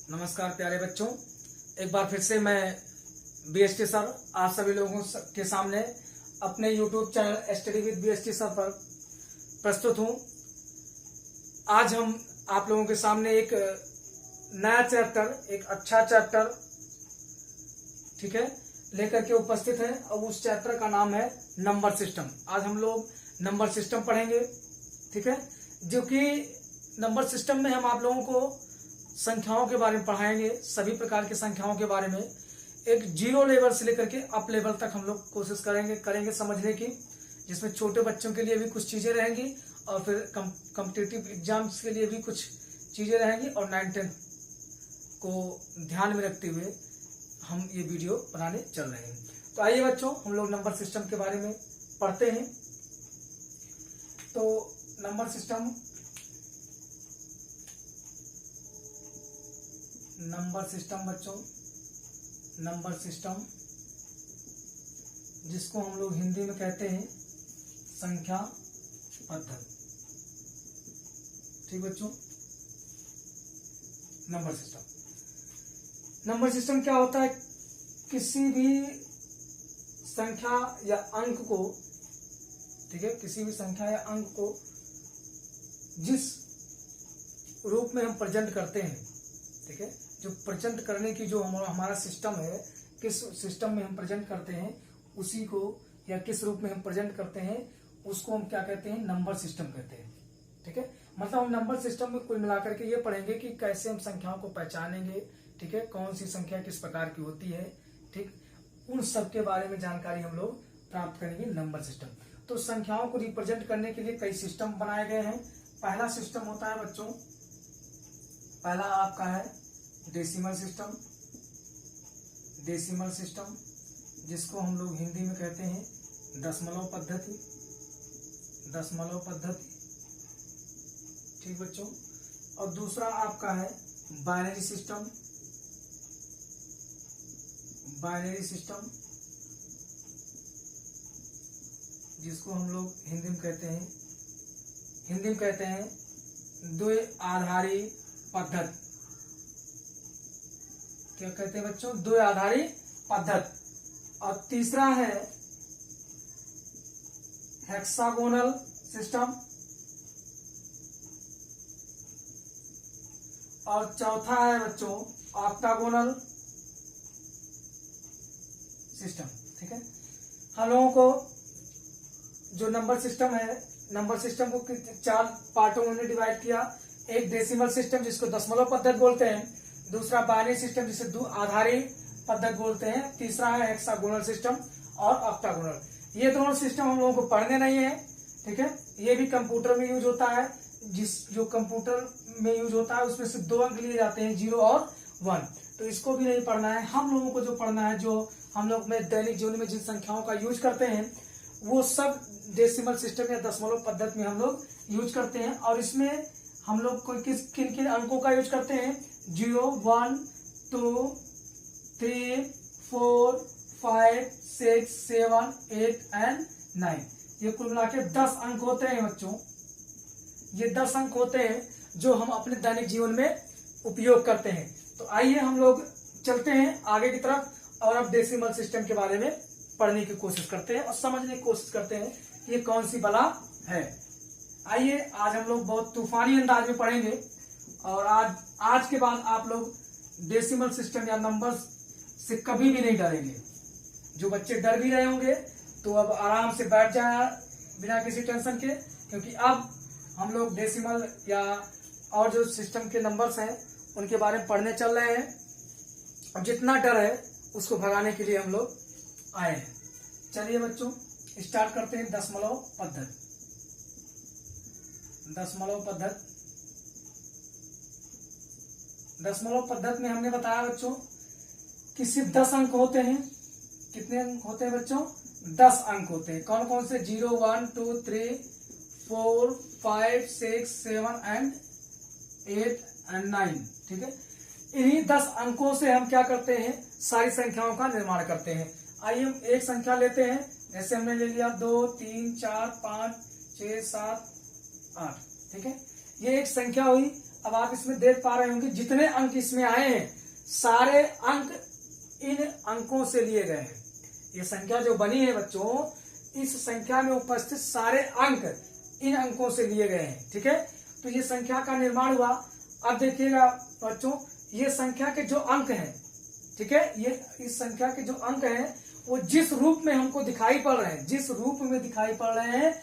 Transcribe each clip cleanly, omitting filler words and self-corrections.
नमस्कार प्यारे बच्चों, एक बार फिर से मैं बीएसटी सर आप सभी लोगों के सामने अपने YouTube channel study with BST sir पर प्रस्तुत हूं। आज हम आप लोगों के सामने एक नया चैप्टर, एक अच्छा चैप्टर ठीक है लेकर के उपस्थित है और उस चैप्टर का नाम है नंबर सिस्टम। आज हम लोग नंबर सिस्टम पढ़ेंगे, ठीक है, जो कि नंबर सिस्टम में हम आप लोगों को संख्याओं के बारे में पढ़ाएंगे, सभी प्रकार की संख्याओं के बारे में, एक जीरो लेवल से लेकर के अप लेवल तक हम लोग कोशिश करेंगे समझने की, जिसमें छोटे बच्चों के लिए भी कुछ चीजें रहेंगी और फिर कॉम्पिटिटिव एग्जाम्स के लिए भी कुछ चीजें रहेंगी और 9-10 को ध्यान में रखते हुए हम ये वीडियो बनाने चल रहे हैं। तो आइए बच्चों, हम लोग नंबर सिस्टम के बारे में पढ़ते हैं। तो नंबर सिस्टम बच्चों, नंबर सिस्टम जिसको हम लोग हिंदी में कहते हैं संख्या पद्धति, ठीक बच्चों। नंबर सिस्टम क्या होता है? किसी भी संख्या या अंक को, ठीक है, किसी भी संख्या या अंक को जिस रूप में हम प्रेजेंट करते हैं, ठीक है, जो प्रेजेंट करने की जो हमारा सिस्टम है, किस सिस्टम में हम प्रेजेंट करते हैं उसी को, या किस रूप में हम प्रेजेंट करते हैं उसको हम क्या कहते हैं? नंबर सिस्टम कहते हैं, ठीक है। मतलब हम नंबर सिस्टम में कुल मिलाकर के ये पढ़ेंगे कि कैसे हम संख्याओं को पहचानेंगे, ठीक है, कौन सी संख्या किस प्रकार की होती है, ठीक, उन सब के बारे में जानकारी हम लोग प्राप्त करेंगे नंबर सिस्टम। तो संख्याओं को रिप्रेजेंट करने के लिए कई सिस्टम बनाए गए हैं। पहला सिस्टम होता है बच्चों, पहला आपका है डेसिमल सिस्टम, जिसको हम लोग हिंदी में कहते हैं दशमलव पद्धति, ठीक बच्चों। और दूसरा आपका है बाइनरी सिस्टम, जिसको हम लोग हिंदी में कहते हैं द्विआधारी पद्धति। क्या कहते हैं बच्चों? द्विआधारी पद्धति। और तीसरा है हेक्सागोनल सिस्टम, और चौथा है बच्चों ऑक्टागोनल सिस्टम, ठीक है। हम लोगों को जो नंबर सिस्टम है, नंबर सिस्टम को 4 पार्टों में डिवाइड किया। एक डेसिमल सिस्टम जिसको दशमलव पद्धति बोलते हैं, दूसरा बाइनरी सिस्टम जिसे द्विआधारी पद्धति बोलते हैं, तीसरा है हेक्सागोनल सिस्टम और ऑक्टागोनल। ये दोनों सिस्टम हम लोगों को पढ़ने नहीं है, ठीक है। ये भी कंप्यूटर में यूज होता है, जो कंप्यूटर में यूज होता है उसमें से 2 अंक लिए जाते हैं, 0 और 1। तो इसको भी नहीं पढ़ना है। हम लोगों को जो पढ़ना है, जो हम लोग में दैनिक जीवन में जिन संख्याओं का यूज करते हैं वो सब डेसिमल सिस्टम या दशमलव पद्धति में हम लोग यूज करते हैं। और इसमें हम लोग किन किन अंकों का यूज करते हैं? 0, 1, 2, 3, 4, 5, 6, 7, 8 एंड 9। ये कुल मिला के 10 अंक होते हैं बच्चों। ये 10 अंक होते हैं जो हम अपने दैनिक जीवन में उपयोग करते हैं। तो आइए हम लोग चलते हैं आगे की तरफ और अब डेसिमल सिस्टम के बारे में पढ़ने की कोशिश करते हैं और समझने की कोशिश करते हैं कि ये कौन सी बला है। आइए, आज हम लोग बहुत तूफानी अंदाज में पढ़ेंगे और आज के बाद आप लोग डेसिमल सिस्टम या नंबर से कभी भी नहीं डरेंगे। जो बच्चे डर भी रहे होंगे तो अब आराम से बैठ जाए बिना किसी टेंशन के, क्योंकि अब हम लोग डेसिमल या और जो सिस्टम के नंबर्स हैं उनके बारे में पढ़ने चल रहे हैं। और जितना डर है उसको भगाने के लिए हम लोग आए हैं। चलिए बच्चों, स्टार्ट करते हैं दशमलव पद्धति। दशमलव पद्धति में हमने बताया बच्चों कि सिर्फ 10 अंक होते हैं। कितने अंक होते हैं बच्चों? 10 अंक होते हैं। कौन कौन से? 0, 1, 2, 3, 4, 5, 6, 7 एंड 8 एंड 9, ठीक है। इन्हीं 10 अंकों से हम क्या करते हैं? सारी संख्याओं का निर्माण करते हैं। आइए हम एक संख्या लेते हैं, जैसे हमने ले लिया 2, 3, 4, 5, 6, 7, 8, ठीक है। ये एक संख्या हुई। अब आप इसमें देख पा रहे होंगे जितने अंक इसमें आए हैं सारे अंक इन अंकों से लिए गए हैं। ये संख्या जो बनी है बच्चों, इस संख्या में उपस्थित सारे अंक इन अंकों से लिए गए हैं। ठीक है, तो ये संख्या का निर्माण हुआ। अब देखिएगा बच्चों, ये संख्या के जो अंक हैं, ठीक है, ये इस संख्या के जो अंक हैं वो जिस रूप में हमको दिखाई पड़ रहे हैं, जिस रूप में दिखाई पड़ रहे हैं,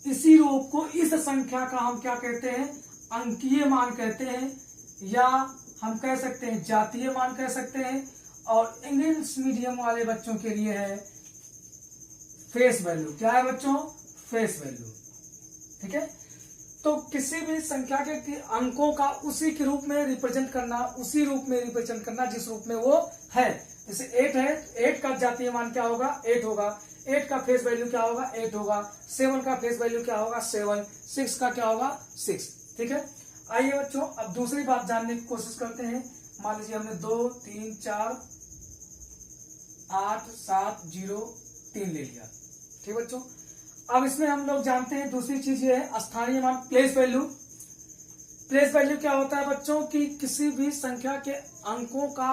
इसी रूप को, इस संख्या का हम क्या कहते हैं, अंकीय मान कहते हैं, या हम कह सकते हैं जातीय मान कह सकते हैं, और इंग्लिश मीडियम वाले बच्चों के लिए है फेस वैल्यू। क्या है बच्चों? Face value. ठीक है, तो किसी भी संख्या के अंकों का उसी के रूप में रिप्रेजेंट करना, उसी रूप में रिप्रेजेंट करना जिस रूप में वो है। जैसे 8 है, 8 का जातीय मान क्या होगा? 8 होगा। 8 का फेस वैल्यू क्या होगा? 8 होगा। 7 का फेस वैल्यू क्या होगा? 7। 6 का क्या होगा? 6। ठीक है, आइए बच्चों अब दूसरी बात जानने की कोशिश करते हैं। मान लीजिए हमने 2, 3, 4, 8, 7, 0, 3 ले लिया। ठीक बच्चों, अब इसमें हम लोग जानते हैं दूसरी चीज ये है स्थानीय मान, प्लेस वैल्यू। प्लेस वैल्यू क्या होता है बच्चों कि किसी भी संख्या के अंकों का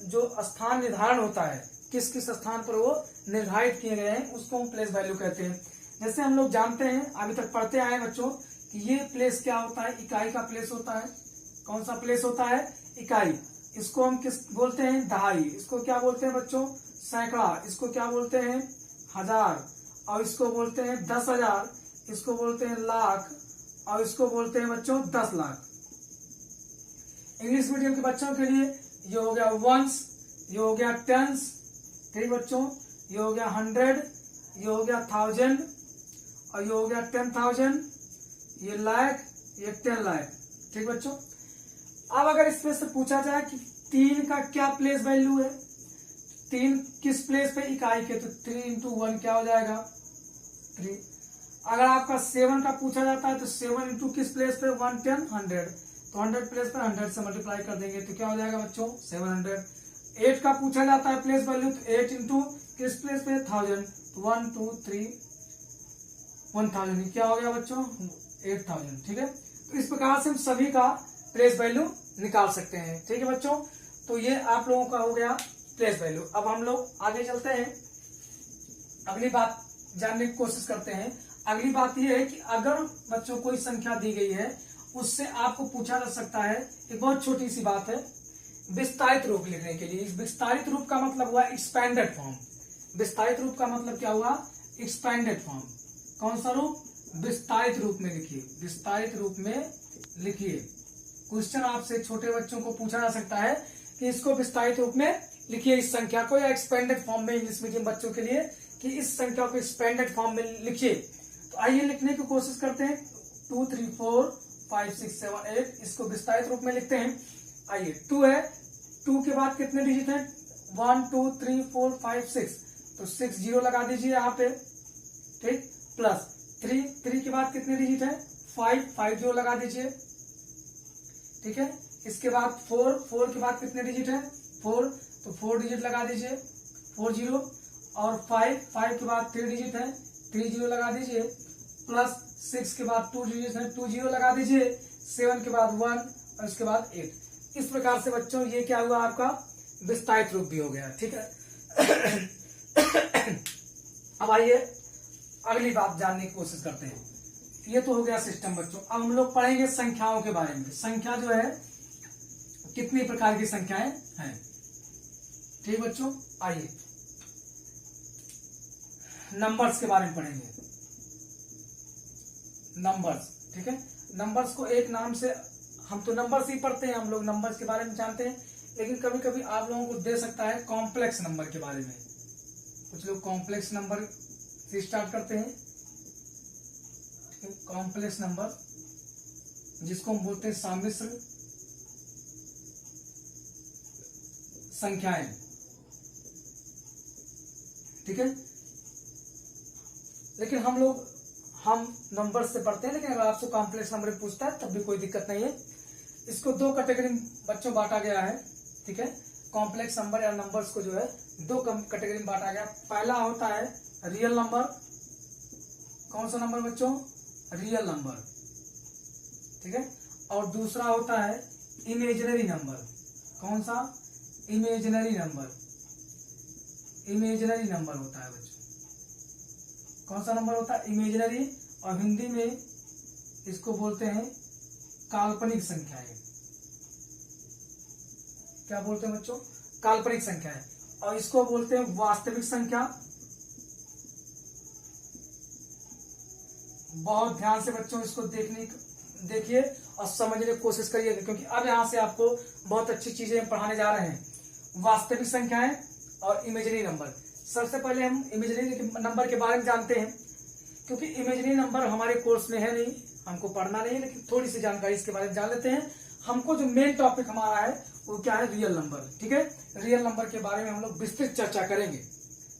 जो स्थान निर्धारण होता है, किस किस स्थान पर वो निर्धारित किए गए हैं, उसको हम प्लेस वैल्यू कहते हैं। जैसे हम लोग जानते हैं, अभी तक पढ़ते आए बच्चों, कि ये प्लेस क्या होता है? इकाई का प्लेस होता है। कौन सा प्लेस होता है? इकाई। इसको हम किस बोलते हैं? दहाई। इसको क्या बोलते हैं बच्चों? सैकड़ा। इसको क्या बोलते हैं? हजार। और इसको बोलते हैं 10,000। इसको बोलते हैं लाख। और इसको बोलते हैं बच्चों 10 लाख। इंग्लिश मीडियम के बच्चों के लिए ये हो गया वंस, ये हो गया टेंस। ठीक बच्चों, ये हो गया 100, ये हो गया 1000, और ये हो गया 10,000, ये लाख, ये 10 लाख। ठीक बच्चों, अब अगर इसमें से पूछा जाए कि 3 का क्या प्लेस वैल्यू है, 3 किस प्लेस पे इकाई के, तो 3 इंटू 1 क्या हो जाएगा? 3। अगर आपका 7 का पूछा जाता है तो 7 इंटू किस प्लेस पे? 110, 100, तो 100 प्लेस पर 100 से मल्टीप्लाई कर देंगे तो क्या हो जाएगा बच्चों? 700। 8 का पूछा जाता है प्लेस वैल्यू, तो 8 इंटू किस प्लेस पे? 1000, तो 1, 2, 3, 1000, क्या हो गया बच्चों? 8000। ठीक है, तो इस प्रकार से हम सभी का प्लेस वैल्यू निकाल सकते हैं। ठीक है बच्चों, तो ये आप लोगों का हो गया प्लेस वैल्यू। अब हम लोग आगे चलते हैं, अगली बात जानने की कोशिश करते हैं। अगली बात यह है कि अगर बच्चों कोई संख्या दी गई है, उससे आपको पूछा जा सकता है, एक बहुत छोटी सी बात है, विस्तारित रूप लिखने के लिए। इस विस्तारित रूप का मतलब हुआ एक्सपेंडेड फॉर्म। विस्तारित रूप का मतलब क्या हुआ? Expanded form. कौन सा रूप? विस्तारित रूप में लिखिए, विस्तारित रूप में लिखिए। क्वेश्चन आपसे छोटे बच्चों को पूछा जा सकता है कि इसको विस्तारित रूप में लिखिए, इस संख्या को, या एक्सपेंडेड फॉर्म में इंग्लिश मीडियम बच्चों के लिए कि इस संख्या को एक्सपेंडेड फॉर्म में लिखिए। तो आइए लिखने की कोशिश करते हैं। 2, 3, 4, 5, 6, 7, 8, इसको विस्तारित रूप में लिखते हैं। आइए, 2 है, 2 के बाद कितने डिजिट हैं? 1, 2, 3, 4, 5, 6, तो 6 0 लगा दीजिए यहाँ पे। ठीक, प्लस 3 के बाद कितने डिजिट है? 5 0 लगा दीजिए। ठीक है, इसके बाद 4 के बाद कितने डिजिट है? 4, तो 4 डिजिट लगा दीजिए, 4 0, और 5 के बाद 3 डिजिट है, 3 0 लगा दीजिए, प्लस 6 के बाद 2 डिजिट है, 2 0 लगा दीजिए, 7 के बाद 1, और इसके बाद 8। इस प्रकार से बच्चों ये क्या हुआ? आपका विस्तारित रूप भी हो गया। ठीक है, अब आइए अगली बात जानने की कोशिश करते हैं। ये तो हो गया सिस्टम बच्चों। अब हम लोग पढ़ेंगे संख्याओं के बारे में। संख्या जो है, कितनी प्रकार की संख्याएं हैं। ठीक बच्चों, आइए नंबर्स के बारे में पढ़ेंगे। नंबर्स, ठीक है, नंबर्स को एक नाम से, हम तो नंबर्स ही पढ़ते हैं, हम लोग नंबर्स के बारे में जानते हैं, लेकिन कभी कभी आप लोगों को दे सकता है कॉम्प्लेक्स नंबर के बारे में। कुछ लोग कॉम्प्लेक्स नंबर से स्टार्ट करते हैं। कॉम्प्लेक्स नंबर, जिसको हम बोलते हैं सम्मिश्र संख्याएं। ठीक है, लेकिन हम नंबर से पढ़ते हैं, लेकिन अगर आपसे कॉम्प्लेक्स नंबर पूछता है तब भी कोई दिक्कत नहीं है। इसको 2 कैटेगरी बच्चों बांटा गया है। ठीक है, कॉम्प्लेक्स नंबर या नंबर्स को जो है 2 कैटेगरी में बांटा गया। पहला होता है रियल नंबर। कौन सा नंबर बच्चों? Real number. ठीक है, और दूसरा होता है इमेजिनरी नंबर। कौन सा? Imaginary number. इमेजिनरी नंबर होता है बच्चों। कौन सा नंबर होता है? इमेजिनरी। और हिंदी में इसको बोलते हैं काल्पनिक संख्याएं। क्या बोलते हैं बच्चों? काल्पनिक संख्याएं। और इसको बोलते हैं वास्तविक संख्या। बहुत ध्यान से बच्चों इसको देखिए और समझने की कोशिश करिएगा, क्योंकि अब यहां से आपको बहुत अच्छी चीजें पढ़ाने जा रहे हैं। वास्तविक संख्याएं और इमेजिनरी नंबर। सबसे पहले हम इमेजिनरी नंबर के बारे में जानते हैं, क्योंकि इमेजिनरी नंबर हमारे कोर्स में है नहीं, हमको पढ़ना नहीं है, लेकिन थोड़ी सी जानकारी इसके बारे में जान लेते हैं। हमको जो मेन टॉपिक हमारा है वो क्या है? Real number. ठीक है, रियल नंबर के बारे में हम लोग विस्तृत चर्चा करेंगे।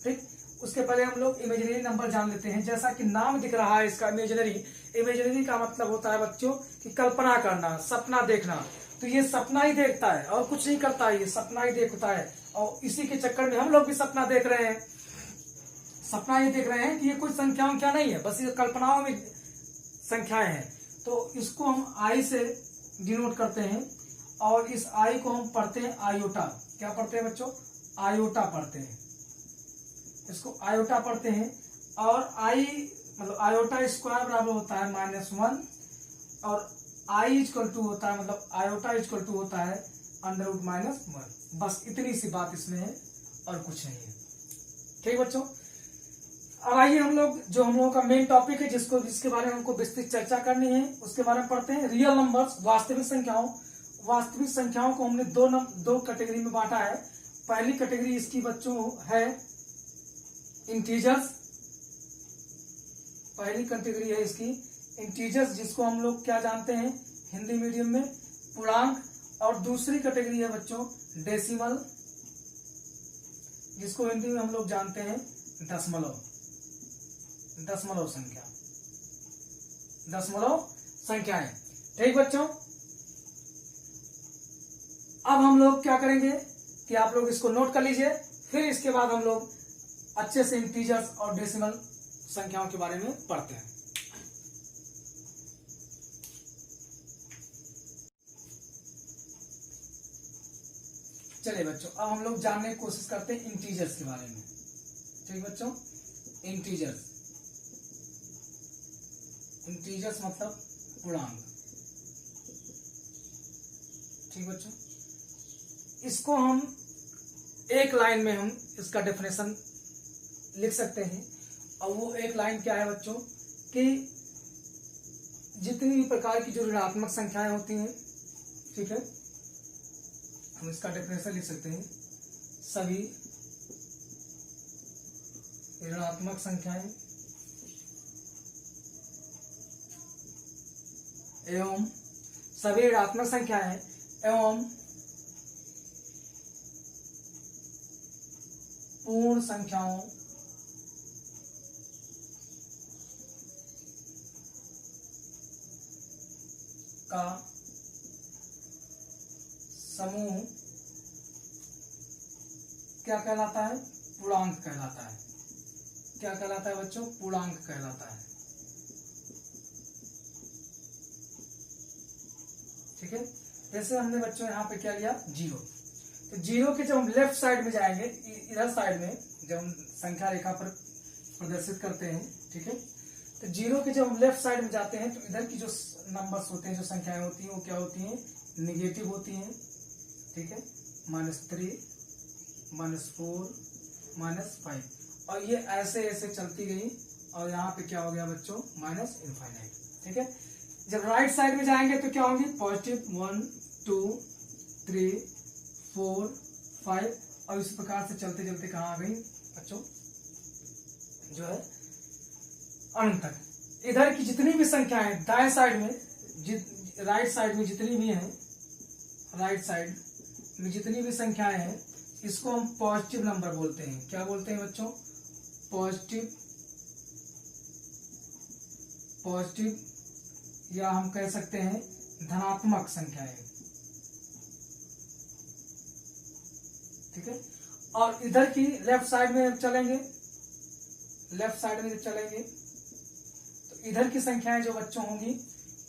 ठीक, उसके पहले हम लोग इमेजिनरी नंबर जान लेते हैं। जैसा कि नाम दिख रहा है इसका इमेजिनरी, इमेजिनरी का मतलब होता है बच्चों कि कल्पना करना, सपना देखना। तो ये सपना ही देखता है और कुछ नहीं करता है, ये सपना ही देखता है। और इसी के चक्कर में हम लोग भी सपना देख रहे हैं। सपना ये देख रहे हैं कि ये कोई संख्याओं क्या नहीं है, बस ये कल्पनाओं में संख्याएं हैं। तो इसको हम आई से डिनोट करते हैं और इस आई को हम पढ़ते हैं आयोटा। क्या पढ़ते हैं बच्चों? आयोटा पढ़ते हैं। इसको आयोटा पढ़ते हैं। और आई मतलब आयोटा स्क्वायर बराबर होता है -1 और आई इक्वल टू होता है, मतलब आयोटा इक्वल टू होता है √-1। बस इतनी सी बात इसमें है और कुछ नहीं है। ठीक बच्चों, अब आइए हम लोगों का मेन टॉपिक है जिसके बारे में हमको विस्तृत चर्चा करनी है, उसके बारे में पढ़ते हैं। रियल नंबर्स, वास्तविक संख्याओं। वास्तविक संख्याओं को हमने दो कैटेगरी में बांटा है। पहली कैटेगरी इसकी बच्चों है इंटीजर्स। पहली कैटेगरी है इसकी इंटीजर्स, जिसको हम लोग क्या जानते हैं हिंदी मीडियम में? पूर्णांक। और दूसरी कैटेगरी है बच्चों डेसिमल, जिसको हिंदी में हम लोग जानते हैं दशमलव। दशमलव संख्या, दशमलव संख्याएं। ठीक बच्चों, अब हम लोग क्या करेंगे कि आप लोग इसको नोट कर लीजिए, फिर इसके बाद हम लोग अच्छे से इंटीजर्स और डेसिमल संख्याओं के बारे में पढ़ते हैं। चलिए बच्चों, अब हम लोग जानने की कोशिश करते हैं इंटीजर्स के बारे में। ठीक बच्चों, इंटीजर्स। इंटीजर्स मतलब पूर्णांक। ठीक बच्चों, इसको हम एक लाइन में हम इसका डेफिनेशन लिख सकते हैं। और वो एक लाइन क्या है बच्चों कि जितनी भी प्रकार की जो ऋणात्मक संख्याएं होती हैं, ठीक है, हम इसका डेफिनेशन लिख सकते हैं। सभी ऋणात्मक संख्याएं एवं सभी ऋणात्मक संख्याएं एवं पूर्ण संख्याओं का समूह क्या कहलाता है? पूर्णांक कहलाता है। क्या कहलाता है बच्चों? पूर्णांक कहलाता है। ठीक है, जैसे हमने बच्चों यहाँ पे क्या लिया? 0। तो 0 के जब हम लेफ्ट साइड में जाएंगे, इधर साइड में जब हम संख्या रेखा पर प्रदर्शित करते हैं, ठीक है, तो 0 के जब हम लेफ्ट साइड में जाते हैं तो इधर की जो नंबर्स होते हैं, जो संख्याएं होती हैं, वो क्या होती हैं? निगेटिव होती हैं। ठीक है, -3, -4, -5, और ये ऐसे ऐसे चलती गई और यहाँ पे क्या हो गया बच्चों? -∞। ठीक है, जब राइट साइड में जाएंगे तो क्या होंगी? +1, 2, 3, 4, 5, और इस प्रकार से चलते चलते कहाँ आ गई बच्चों? जो है अनंत तक। इधर की जितनी भी संख्याएं दाएं साइड में, राइट साइड में जितनी भी हैं, राइट साइड में जितनी भी संख्याएं हैं, इसको हम पॉजिटिव नंबर बोलते हैं। क्या बोलते हैं बच्चों? पॉजिटिव, या हम कह सकते हैं धनात्मक संख्याएं। ठीक है, और इधर की लेफ्ट साइड में चलेंगे, लेफ्ट साइड में जब चलेंगे तो इधर की संख्याएं जो बच्चों होंगी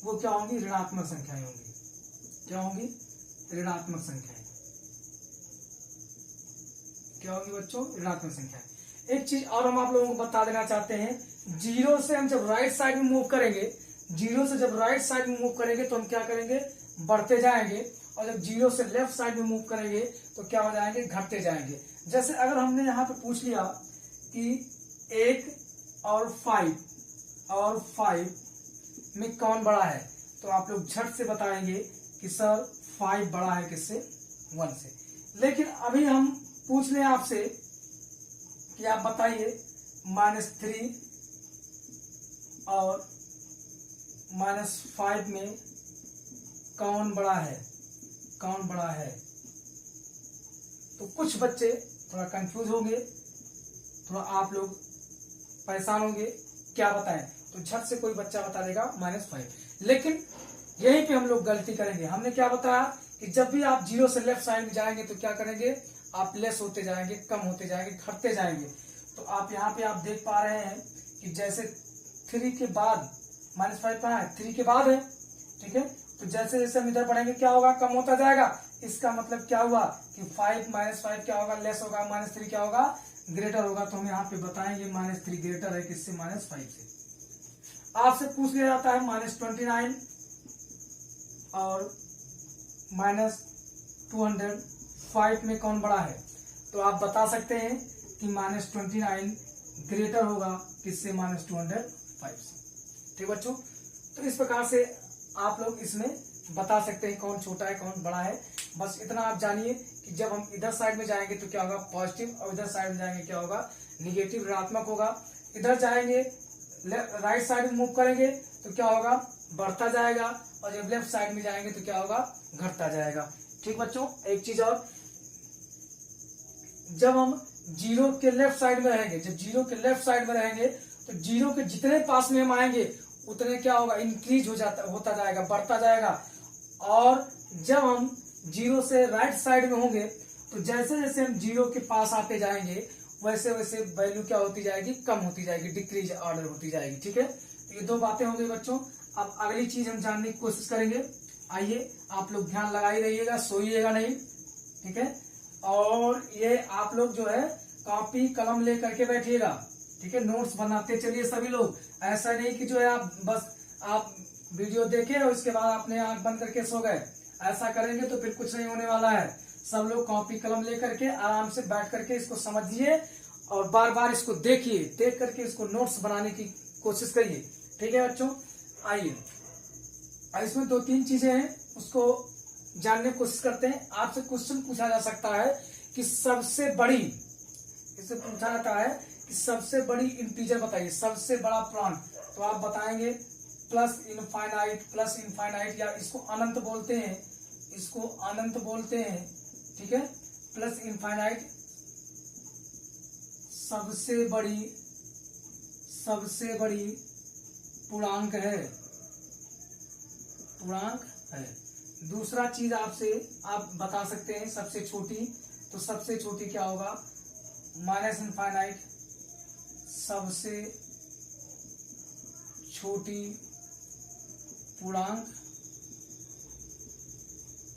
वो क्या होंगी, ऋणात्मक संख्याएं होंगी। क्या होंगी, ऋणात्मक संख्याएं। क्या होगी बच्चों, ऋणात्मक संख्याएं। एक चीज और हम आप लोगों को बता देना चाहते हैं, जीरो से हम जब राइट साइड में मूव करेंगे, जीरो से जब राइट साइड में मूव करेंगे तो हम क्या करेंगे, बढ़ते जाएंगे, और जब जीरो से लेफ्ट साइड में मूव करेंगे तो क्या हो जाएंगे, घटते जाएंगे। जैसे अगर हमने यहाँ पे पूछ लिया कि 1 और 5 में कौन बड़ा है, तो आप लोग झट से बताएंगे कि सर 5 बड़ा है किससे, 1 से। लेकिन अभी हम पूछ लें आपसे कि आप बताइए -3 और -5 में कौन बड़ा है, कौन बड़ा है, तो कुछ बच्चे थोड़ा कंफ्यूज होंगे, थोड़ा आप लोग परेशान होंगे, क्या बताएं, तो झट से कोई बच्चा बता देगा -5। लेकिन यहीं पे हम लोग गलती करेंगे। हमने क्या बताया कि जब भी आप जीरो से लेफ्ट साइड में जाएंगे तो क्या करेंगे, आप लेस होते जाएंगे, कम होते जाएंगे, घटते जाएंगे। तो आप यहाँ पे आप देख पा रहे हैं कि जैसे 3 के बाद -5 कहाँ है, 3 के बाद है, ठीक है। तो जैसे जैसे हम इधर बढ़ेंगे क्या होगा, कम होता जाएगा। इसका मतलब क्या हुआ कि 5 -5 क्या होगा, लेस होगा, -3 क्या होगा, ग्रेटर होगा। तो हम यहाँ पे बताएंगे -3 ग्रेटर है किससे, -5 से। आपसे पूछ लिया जाता है -29 और -205 में कौन बड़ा है, तो आप बता सकते हैं कि -29 ग्रेटर होगा किससे, -205 से। ठीक बच्चों, तो इस प्रकार से आप लोग इसमें बता सकते हैं कौन छोटा है कौन बड़ा है। बस इतना आप जानिए कि जब हम इधर साइड में जाएंगे तो क्या होगा, पॉजिटिव, और इधर साइड में जाएंगे क्या होगा, निगेटिव, ऋणात्मक होगा। इधर जाएंगे राइट साइड में मूव करेंगे तो क्या होगा, बढ़ता जाएगा, और जब लेफ्ट साइड में जाएंगे तो क्या होगा, घटता जाएगा। ठीक बच्चों, एक चीज और, जब हम जीरो के लेफ्ट साइड में रहेंगे, जब जीरो के लेफ्ट साइड में रहेंगे तो जीरो के जितने पास में हम आएंगे उतने क्या होगा, इंक्रीज होता जाएगा, बढ़ता जाएगा। और जब हम जीरो से राइट साइड में होंगे तो जैसे जैसे हम जीरो के पास आते जाएंगे वैसे वैसे वैल्यू क्या होती जाएगी, कम होती जाएगी, डिक्रीज ऑर्डर होती जाएगी। ठीक है, तो ये दो बातें हो गई बच्चों। अब अगली चीज हम जानने की कोशिश करेंगे। आइए आप लोग ध्यान लगाई रहिएगा, सोइएगा नहीं, ठीक है। और ये आप लोग जो है कॉपी कलम ले करके बैठिएगा, ठीक है। नोट्स बनाते चलिए सभी लोग, ऐसा नहीं कि जो है आप बस आप वीडियो देखे और उसके बाद अपने आंख बंद करके सो गए। ऐसा करेंगे तो फिर कुछ नहीं होने वाला है। सब लोग कॉपी कलम लेकर के आराम से बैठ करके इसको समझिए और बार बार इसको देखिए, देख करके इसको नोट्स बनाने की कोशिश करिए। ठीक है बच्चों, आइए इसमें 2-3 चीजें हैं, उसको जानने की कोशिश करते हैं। आपसे क्वेश्चन पूछा जा सकता है कि सबसे बड़ी, इससे पूछा जाता है कि सबसे बड़ी इंटीजर बताइए, सबसे बड़ा पूर्णांक। तो आप बताएंगे प्लस इनफाइनाइट, या इसको अनंत बोलते हैं, इसको अनंत बोलते हैं, ठीक है। प्लस इनफाइनाइट सबसे बड़ी पूर्णांक है, पूर्णांक है। दूसरा चीज आपसे आप बता सकते हैं सबसे छोटी, तो सबसे छोटी क्या होगा, माइनस इनफाइनाइट सबसे छोटी पूर्णांक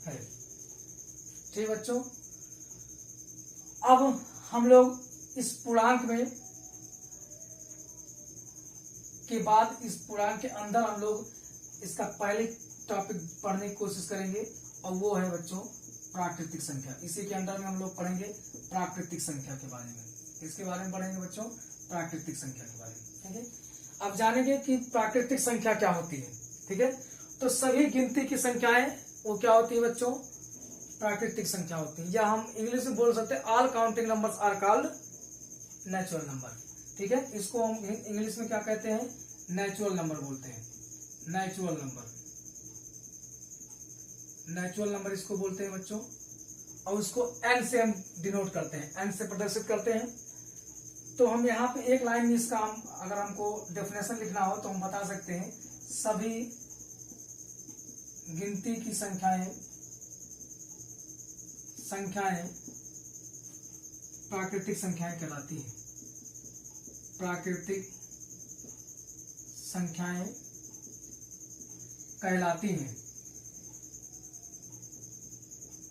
है। ठीक बच्चों, अब हम लोग इस पूर्णांक में के बाद इस पूर्णांक के अंदर हम लोग इसका पहले टॉपिक पढ़ने की कोशिश करेंगे, और वो है बच्चों प्राकृतिक संख्या। इसी के अंदर में हम लोग पढ़ेंगे प्राकृतिक संख्या के बारे में। इसके बारे में पढ़ेंगे बच्चों, प्राकृतिक संख्या के बारे में। ठीक है, अब जानेंगे कि प्राकृतिक संख्या क्या होती है। ठीक है, तो सभी गिनती की संख्याएं वो क्या होती है बच्चों, प्राकृतिक संख्या होती है, या हम इंग्लिश में बोल सकते हैं all counting numbers are called natural number. ठीक है, इसको हम इंग्लिश में क्या कहते हैं, नेचुरल नंबर बोलते हैं। नेचुरल नंबर, नेचुरल नंबर इसको बोलते हैं बच्चों, और उसको एन से हम डिनोट करते हैं, एन से प्रदर्शित करते हैं। तो हम यहाँ पे एक लाइन में इसका हम अगर हमको डेफिनेशन लिखना हो तो हम बता सकते हैं सभी गिनती की संख्याएं प्राकृतिक संख्याएं कहलाती हैं। प्राकृतिक संख्याएं कहलाती हैं।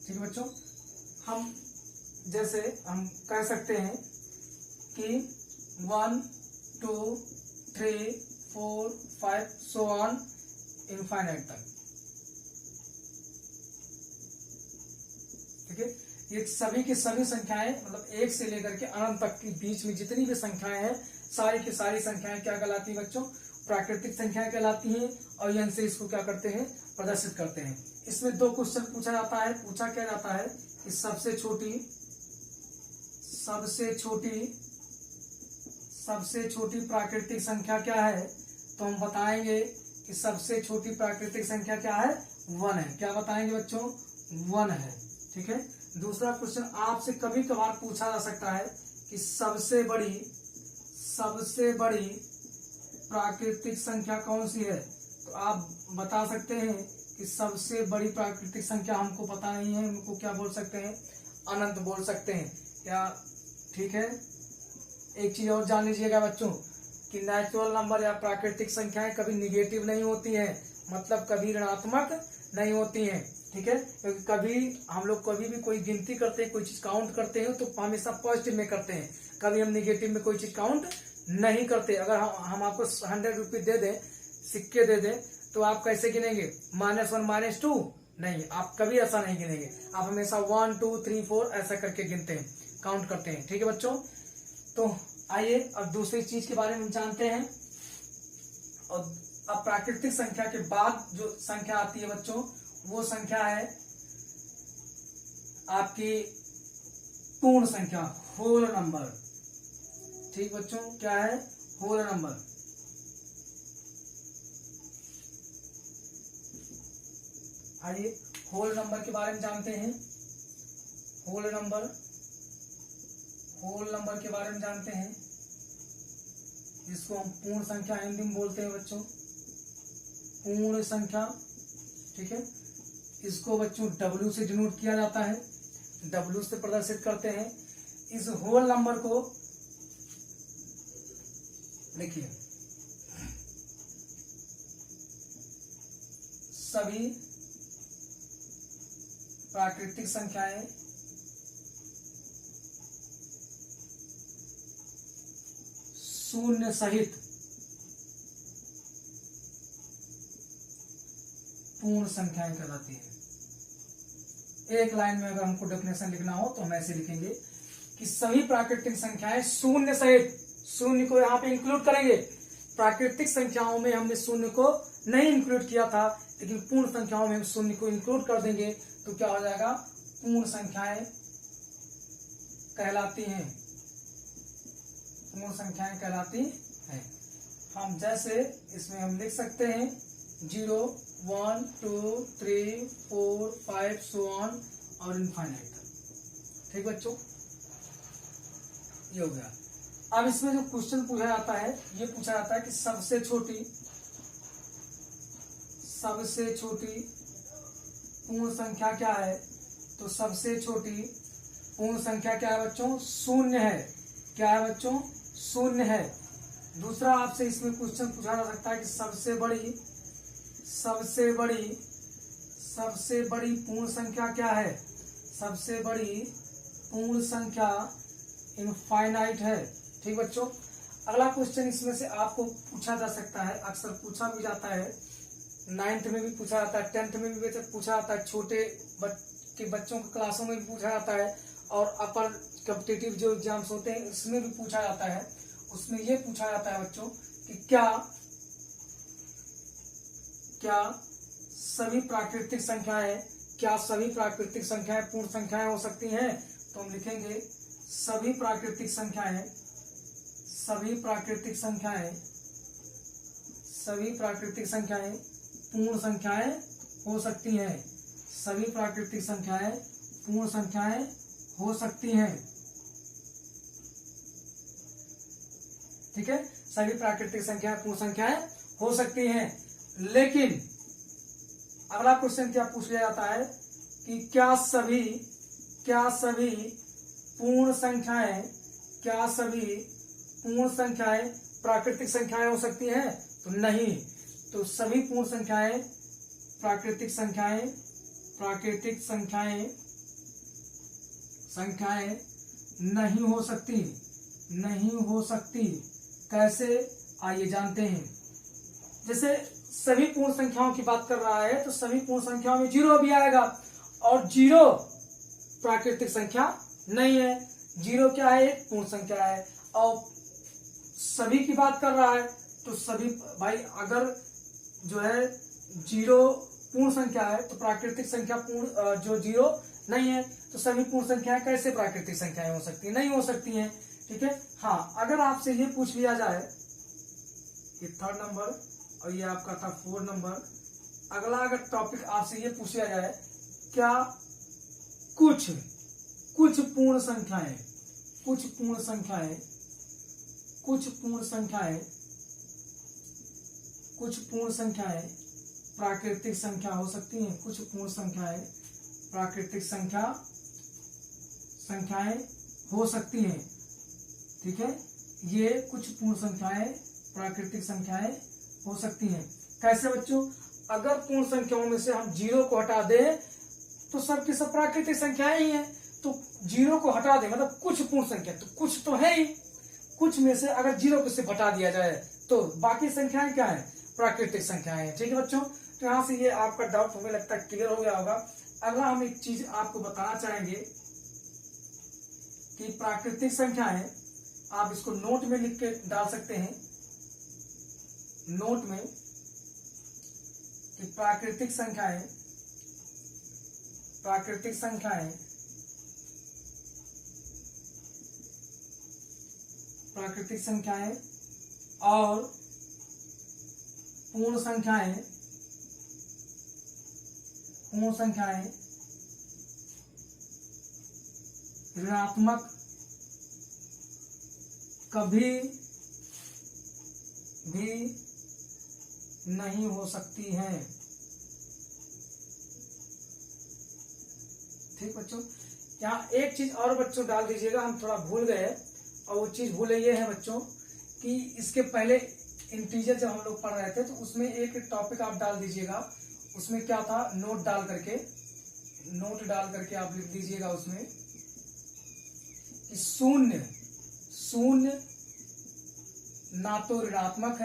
ठीक है बच्चों, हम जैसे हम कह सकते हैं कि 1 2 3 4 5 सो ऑन इनफाइनाइट तक। ठीक है, ये सभी की सभी संख्याएं मतलब 1 से लेकर के अनंत तक के बीच में जितनी भी संख्याएं हैं सारी की सारी संख्याएं क्या कहलाती हैं बच्चों? प्राकृतिक संख्याएं कहलाती हैं। और यन से इसको क्या करते हैं? प्रदर्शित करते हैं। इसमें 2 क्वेश्चन पूछा जाता है। पूछा क्या जाता है कि सबसे छोटी प्राकृतिक संख्या क्या है? तो हम बताएंगे कि सबसे छोटी प्राकृतिक संख्या क्या है? 1 है। क्या बताएंगे बच्चों? 1 है। ठीक है। दूसरा क्वेश्चन आपसे कभी कभार पूछा जा सकता है कि सबसे बड़ी प्राकृतिक संख्या कौन सी है? तो आप बता सकते हैं कि सबसे बड़ी प्राकृतिक संख्या हमको पता नहीं है, उनको क्या बोल सकते हैं? अनंत बोल सकते हैं क्या? ठीक है। एक चीज और जान लीजिएगा बच्चों कि नेचुरल नंबर या प्राकृतिक संख्याएं कभी निगेटिव नहीं होती हैं, मतलब कभी ऋणात्मक नहीं होती हैं। ठीक है, क्योंकि कभी हम लोग कभी भी कोई गिनती करते हैं, कोई चीज काउंट करते हैं तो हमेशा पॉजिटिव में करते हैं, कभी हम निगेटिव में कोई चीज काउंट नहीं करते। अगर हम आपको 100 रुपये दे दें, सिक्के दे दें, तो आप कैसे गिनेंगे? -1 -2 नहीं, आप कभी ऐसा नहीं गिनेंगे। आप हमेशा 1 2 3 4 ऐसा करके गिनते हैं, काउंट करते हैं। ठीक है बच्चों, तो आइए अब दूसरी चीज के बारे में जानते हैं। और अब प्राकृतिक संख्या के बाद जो संख्या आती है बच्चों, वो संख्या है आपकी पूर्ण संख्या, होल नंबर। ठीक बच्चों, क्या है? Whole number. आइए होल नंबर के बारे में जानते हैं। होल नंबर के बारे में जानते हैं, जिसको हम पूर्ण संख्या हिंदी में बोलते हैं बच्चों, पूर्ण संख्या। ठीक है, इसको बच्चों W से डिनोट किया जाता है, W से प्रदर्शित करते हैं। इस होल नंबर को देखिए, सभी प्राकृतिक संख्याएं शून्य सहित पूर्ण संख्याएं कहलाती है। एक लाइन में अगर हमको डेफिनेशन लिखना हो तो हम ऐसे लिखेंगे कि सभी प्राकृतिक संख्याएं शून्य सहित, शून्य को यहाँ पे इंक्लूड करेंगे। प्राकृतिक संख्याओं में हमने शून्य को नहीं इंक्लूड किया था, लेकिन पूर्ण संख्याओं में हम शून्य को इंक्लूड कर देंगे तो क्या हो जाएगा? पूर्ण संख्याएं कहलाती हैं। पूर्ण संख्याएं कहलाती हैं। हम जैसे इसमें हम लिख सकते हैं 0 1 2 3 4 5 सो ऑन और इनफाइनाइट तक। ठीक बच्चों, ये हो गया। अब इसमें जो क्वेश्चन पूछा जाता है, ये पूछा जाता है कि सबसे छोटी पूर्ण संख्या क्या है? तो सबसे छोटी पूर्ण संख्या क्या है बच्चों? शून्य है। क्या है बच्चों? शून्य है। दूसरा आपसे इसमें क्वेश्चन पूछा जा सकता है कि सबसे बड़ी पूर्ण संख्या क्या है? सबसे बड़ी पूर्ण संख्या इनफाइनाइट है। ठीक बच्चों, अगला क्वेश्चन इसमें से आपको पूछा जा सकता है, अक्सर पूछा भी जाता है, 9th में भी पूछा जाता है, 10th में भी पूछा जाता है, छोटे बच्चों के क्लासों में भी पूछा जाता है, और अपर कॉम्पिटिटिव जो एग्जाम्स होते हैं उसमें भी पूछा जाता है। उसमें ये पूछा जाता है बच्चों कि क्या सभी प्राकृतिक संख्याएं पूर्ण संख्याएं हो सकती हैं? तो हम लिखेंगे सभी प्राकृतिक संख्याएं पूर्ण संख्याएं हो सकती हैं। सभी प्राकृतिक संख्याएं पूर्ण संख्याएं हो सकती हैं। ठीक है, सभी प्राकृतिक संख्याएं पूर्ण संख्याएं हो सकती हैं। लेकिन अगला क्वेश्चन क्या पूछ लिया जाता है कि क्या सभी पूर्ण संख्याएं प्राकृतिक संख्याएं हो सकती हैं? तो नहीं। तो सभी पूर्ण संख्याएं प्राकृतिक संख्याएं नहीं हो सकती। कैसे, आइए जानते हैं। जैसे सभी पूर्ण संख्याओं की बात कर रहा है तो सभी पूर्ण संख्याओं में जीरो भी आएगा, और जीरो प्राकृतिक संख्या नहीं है। जीरो क्या है, एक पूर्ण संख्या है। और सभी की बात कर रहा है तो सभी, भाई अगर जो है जीरो पूर्ण संख्या है तो प्राकृतिक संख्या पूर्ण जो जीरो नहीं है, तो सभी पूर्ण संख्याएं कैसे प्राकृतिक संख्याएं हो सकती है, नहीं हो सकती हैं। ठीक है। हाँ, अगर आपसे ये पूछ लिया जाए, ये 3rd नंबर और ये आपका था 4 नंबर, अगला अगर टॉपिक आपसे ये पूछ लिया जाए, क्या कुछ पूर्ण संख्याएं प्राकृतिक संख्या हो सकती हैं। कुछ पूर्ण संख्याएं प्राकृतिक संख्याएं हो सकती हैं। ठीक है, ये कुछ पूर्ण संख्याएं प्राकृतिक संख्याएं हो सकती हैं। कैसे बच्चों, अगर पूर्ण संख्याओं में से हम जीरो को हटा दें तो सब की सब प्राकृतिक संख्याएं ही हैं। तो जीरो को हटा दें मतलब कुछ पूर्ण संख्या, तो कुछ तो है ही, कुछ में से अगर जीरो को सिर्फ हटा दिया जाए तो बाकी संख्याएं क्या है, प्राकृतिक संख्याएं हैं। ठीक है बच्चों, तो यहाँ से ये आपका डाउट हमें लगता है क्लियर हो गया होगा। अगला हम एक चीज आपको बताना चाहेंगे कि प्राकृतिक संख्याएं, आप इसको नोट में लिख के डाल सकते हैं, नोट में, कि प्राकृतिक संख्याएं और पूर्ण संख्याएं ऋणात्मक कभी भी नहीं हो सकती हैं। ठीक बच्चों, यहाँ एक चीज और बच्चों डाल दीजिएगा, हम थोड़ा भूल गए, और वो चीज भूले ये है बच्चों कि इसके पहले इंटीजर जब हम लोग पढ़ रहे थे तो उसमें एक टॉपिक आप डाल दीजिएगा। उसमें क्या था, नोट डाल करके आप लिख दीजिएगा उसमें कि शून्य ना तो ऋणात्मक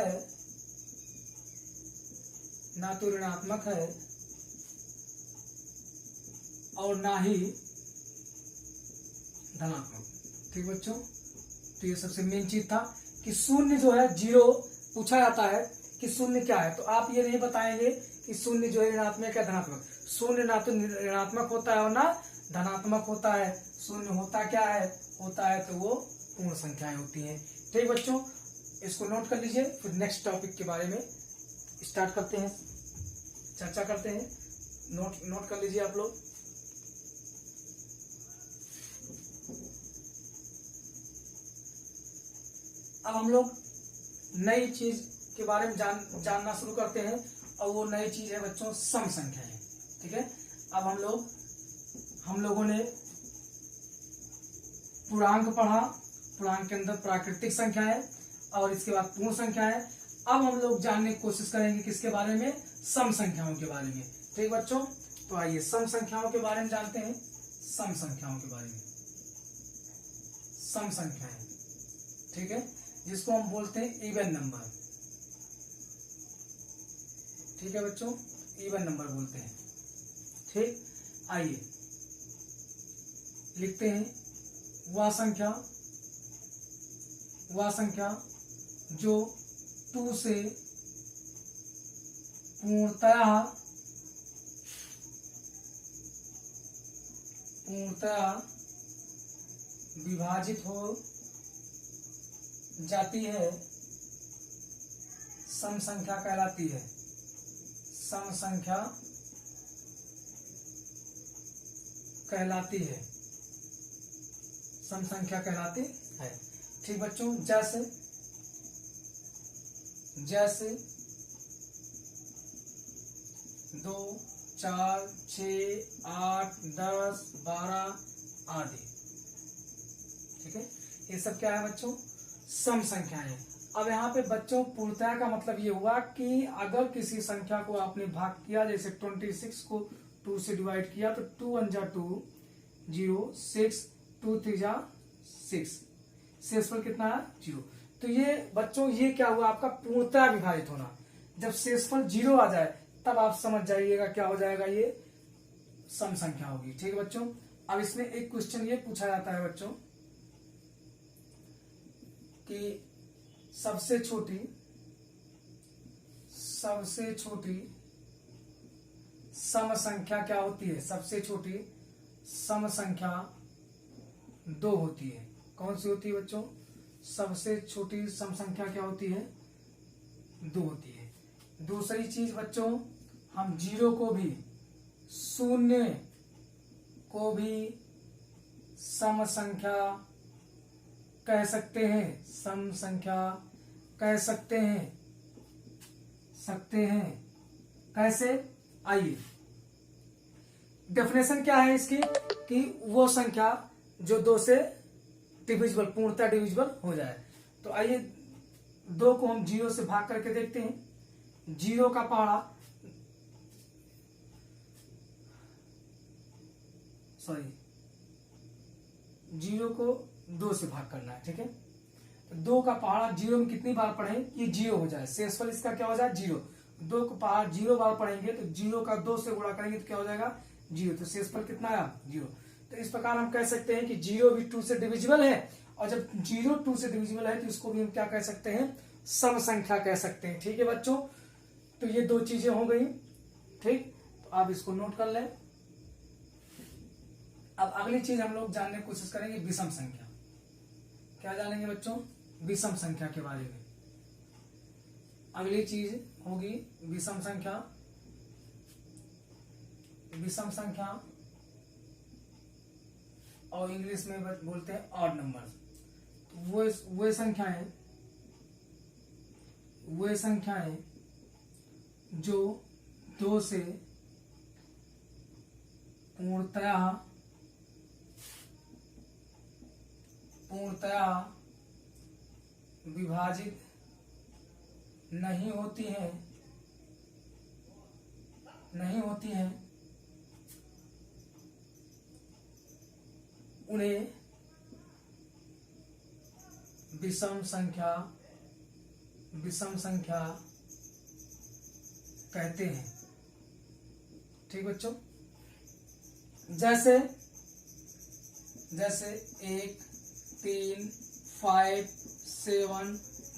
है और ना ही धनात्मक। ठीक बच्चों, तो ये सबसे मेन चीज था कि शून्य जो है, जीरो पूछा जाता है कि शून्य क्या है, तो आप ये नहीं बताएंगे कि शून्य जो है ऋणात्मक या धनात्मक। शून्य ना तो ऋणात्मक होता है और ना धनात्मक होता है। शून्य होता क्या है, होता है तो वो पूर्ण संख्याएं होती हैं। ठीक बच्चों, इसको नोट कर लीजिए, फिर नेक्स्ट टॉपिक के बारे में स्टार्ट करते हैं, चर्चा करते हैं। नोट कर लीजिए आप लोग। अब हम लोग नई चीज के बारे में जानना शुरू करते हैं, और वो नई चीज है बच्चों सम संख्याएं। ठीक है, अब हम लोगों ने पूर्णांक पढ़ा, पूर्णांक के अंदर प्राकृतिक संख्याएं और इसके बाद पूर्ण संख्याएं। अब हम लोग जानने की कोशिश करेंगे किसके बारे में, सम संख्याओं के बारे में। ठीक बच्चों, तो आइए सम संख्याओं के बारे में जानते हैं। सम संख्याओं के बारे में, सम संख्याएं, ठीक है, जिसको हम बोलते हैं इवन नंबर। ठीक है बच्चों, इवन नंबर बोलते हैं। ठीक, आइए लिखते हैं, वह संख्या जो 2 से पूर्णतया विभाजित हो जाती है, सम संख्या कहलाती है। सम संख्या कहलाती है, सम संख्या कहलाती है। ठीक बच्चों, जैसे 2, 4, 6, 8, 10, 12 आदि। ठीक है, ये सब क्या है बच्चों, सम संख्याएं। अब यहाँ पे बच्चों पूर्णतः का मतलब ये हुआ कि अगर किसी संख्या को आपने भाग किया, जैसे 26 को 2 से डिवाइड किया तो 2 1 जा 2 0 6 2 3 जा 6, शेषफल कितना है 0। तो ये बच्चों ये क्या हुआ आपका पूर्णतः विभाजित होना। जब शेषफल 0 आ जाए तब आप समझ जाइएगा क्या हो जाएगा, ये सम संख्या होगी। ठीक है बच्चों। अब इसमें एक क्वेश्चन ये पूछा जाता है बच्चों कि सबसे छोटी सम संख्या क्या होती है। सबसे छोटी सम संख्या 2 होती है। कौन सी होती है बच्चों? सबसे छोटी सम संख्या क्या होती है? 2 होती है। दूसरी चीज बच्चों, हम 0 को भी, 0 को भी सम संख्या कह सकते हैं। सम संख्या कह सकते हैं। कैसे? आइए, डेफिनेशन क्या है इसकी कि वो संख्या जो 2 से डिविजिबल, पूर्णतः डिविजिबल हो जाए। तो आइए 2 को हम 0 से भाग करके देखते हैं। 0 का पहाड़ा, सॉरी 0 को 2 से भाग करना है। ठीक है, तो 2 का पहाड़ा 0 में कितनी बार पढ़े ये 0 हो जाए, शेषफल इसका क्या हो जाए 0। 2 का पहाड़ा 0 बार पढ़ेंगे तो 0 का 2 से गुणा करेंगे तो क्या हो जाएगा 0, तो शेषफल कितना आया 0। तो इस प्रकार हम कह सकते हैं कि 0 भी 2 से डिविजिबल है, और जब 0 2 से डिविजिबल है तो इसको भी हम क्या कह सकते हैं, सम संख्या कह सकते हैं। ठीक है बच्चों, तो ये 2 चीजें हो गई। ठीक, तो आप इसको नोट कर लें। अब अगली चीज हम लोग जानने की कोशिश करेंगे विषम संख्या। क्या जानेंगे बच्चों? विषम संख्या के बारे में। अगली चीज होगी विषम संख्या। विषम संख्या और इंग्लिश में बोलते हैं ऑड नंबर। तो वे संख्याएं जो 2 से पूर्णतः विभाजित नहीं होती हैं, उन्हें विषम संख्या कहते हैं। ठीक बच्चों, जैसे 1 3 5 7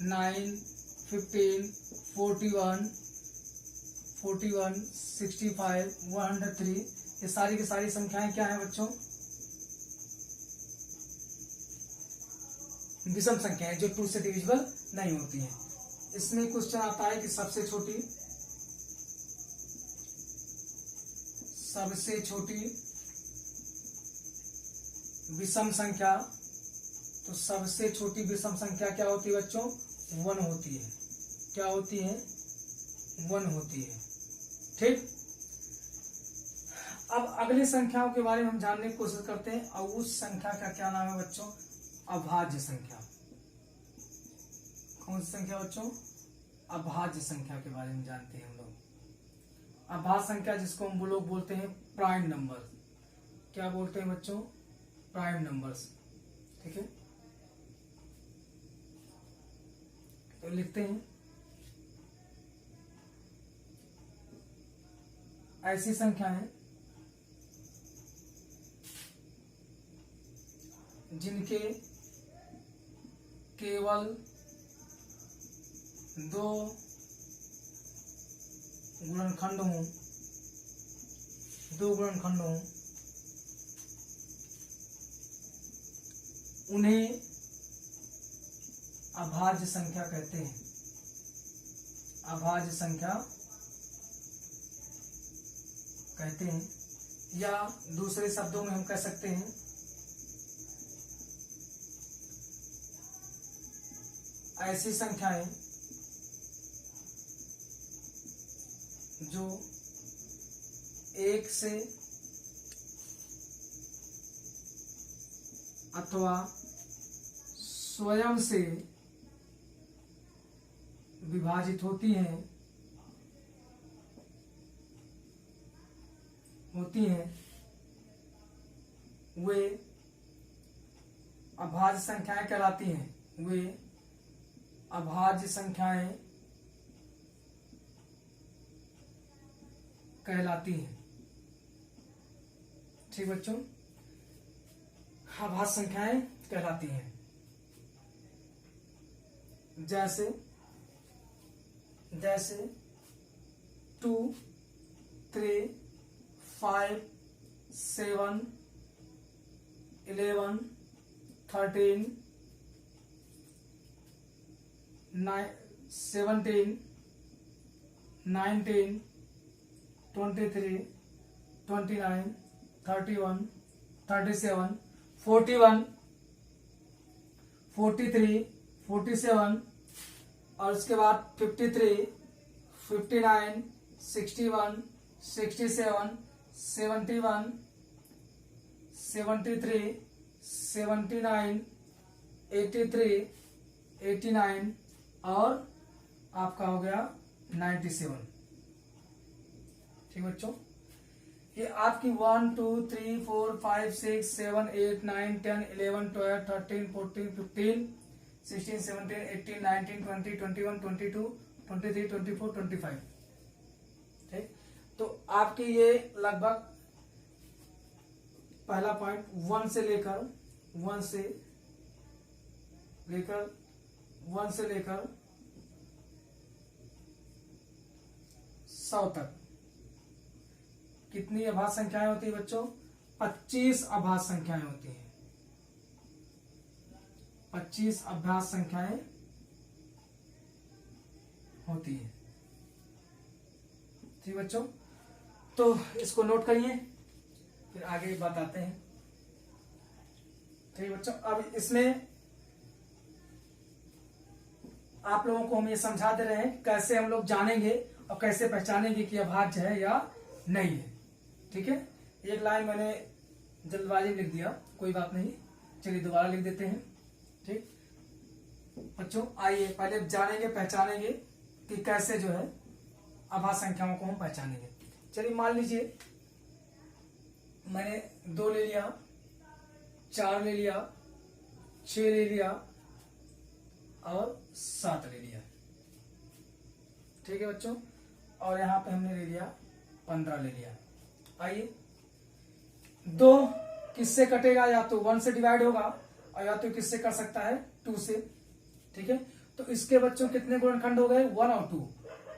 9 15 41 65 103, ये सारी की सारी संख्याएं क्या है बच्चों? विषम संख्याएं जो 2 से डिविजिबल नहीं होती हैं। इसमें क्वेश्चन आता है कि सबसे छोटी विषम संख्या, तो सबसे छोटी विषम संख्या क्या होती है बच्चों? 1 होती है। क्या होती है? 1 होती है। ठीक, अब अगली संख्याओं के बारे में हम जानने की कोशिश करते हैं, और उस संख्या का क्या नाम है बच्चों? अभाज्य संख्या। कौन सी संख्या बच्चों? अभाज्य संख्या के बारे में जानते हैं हम लोग। अभाज्य संख्या जिसको हम लोग बोलते हैं प्राइम नंबर। क्या बोलते हैं बच्चों? Prime numbers. ठीक है, तो लिखते हैं ऐसी संख्याएं जिनके केवल 2 गुणनखंड हों, उन्हें अभाज्य संख्या कहते हैं। अभाज्य संख्या कहते हैं, या दूसरे शब्दों में हम कह सकते हैं ऐसी संख्याएं जो 1 से अथवा स्वयं से विभाजित होती हैं वे अभाज्य संख्याएं कहलाती हैं। वे अभाज्य संख्याएं कहलाती हैं। ठीक बच्चों, अभाज्य संख्याएं कहलाती हैं। जैसे 2, 3, 5, 7, 11, 13, 17, 19, 23, 29, 31, 37, 41, 43, 47 और उसके बाद 53, 59, 61, 67, 71, 73, 79, 83, 89 और आपका हो गया 97। ठीक बच्चों, ये आपकी 1, 2, 3, 4, 5, 6, 7, 8, 9, 10, 11, 12, 13, 14, 15, 16, 17, 18, 19, 20, 21, 22, 23, 24, 25। ठीक, तो आपकी ये लगभग पहला पॉइंट 1 से लेकर 100 तक कितनी अभाज्य संख्याएं होती है बच्चों? 25 अभाज्य संख्याएं होती हैं। 25 अभाज्य संख्याएं होती हैं। ठीक बच्चों, तो इसको नोट करिए, फिर आगे बताते हैं। ठीक बच्चों, अब इसमें आप लोगों को हम ये समझा दे रहे हैं कैसे हम लोग जानेंगे और कैसे पहचानेंगे कि अभाज्य है या नहीं है। ठीक है, एक लाइन मैंने जल्दबाजी में लिख दिया, कोई बात नहीं, चलिए दोबारा लिख देते हैं। ठीक बच्चों, आइए पहले जानेंगे पहचानेंगे कि कैसे जो है अभाज्य संख्याओं को हम पहचानेंगे। चलिए मान लीजिए मैंने 2 ले लिया, 4 ले लिया, 6 ले लिया और 7 ले लिया। ठीक है बच्चों, और यहाँ पे हमने ले लिया 15 ले लिया। आइए, 2 किससे कटेगा? या तो 1 से डिवाइड होगा और या तो किससे कर सकता है 2 से। ठीक है, तो इसके बच्चों कितने गुणनखंड हो गए? 1 और 2।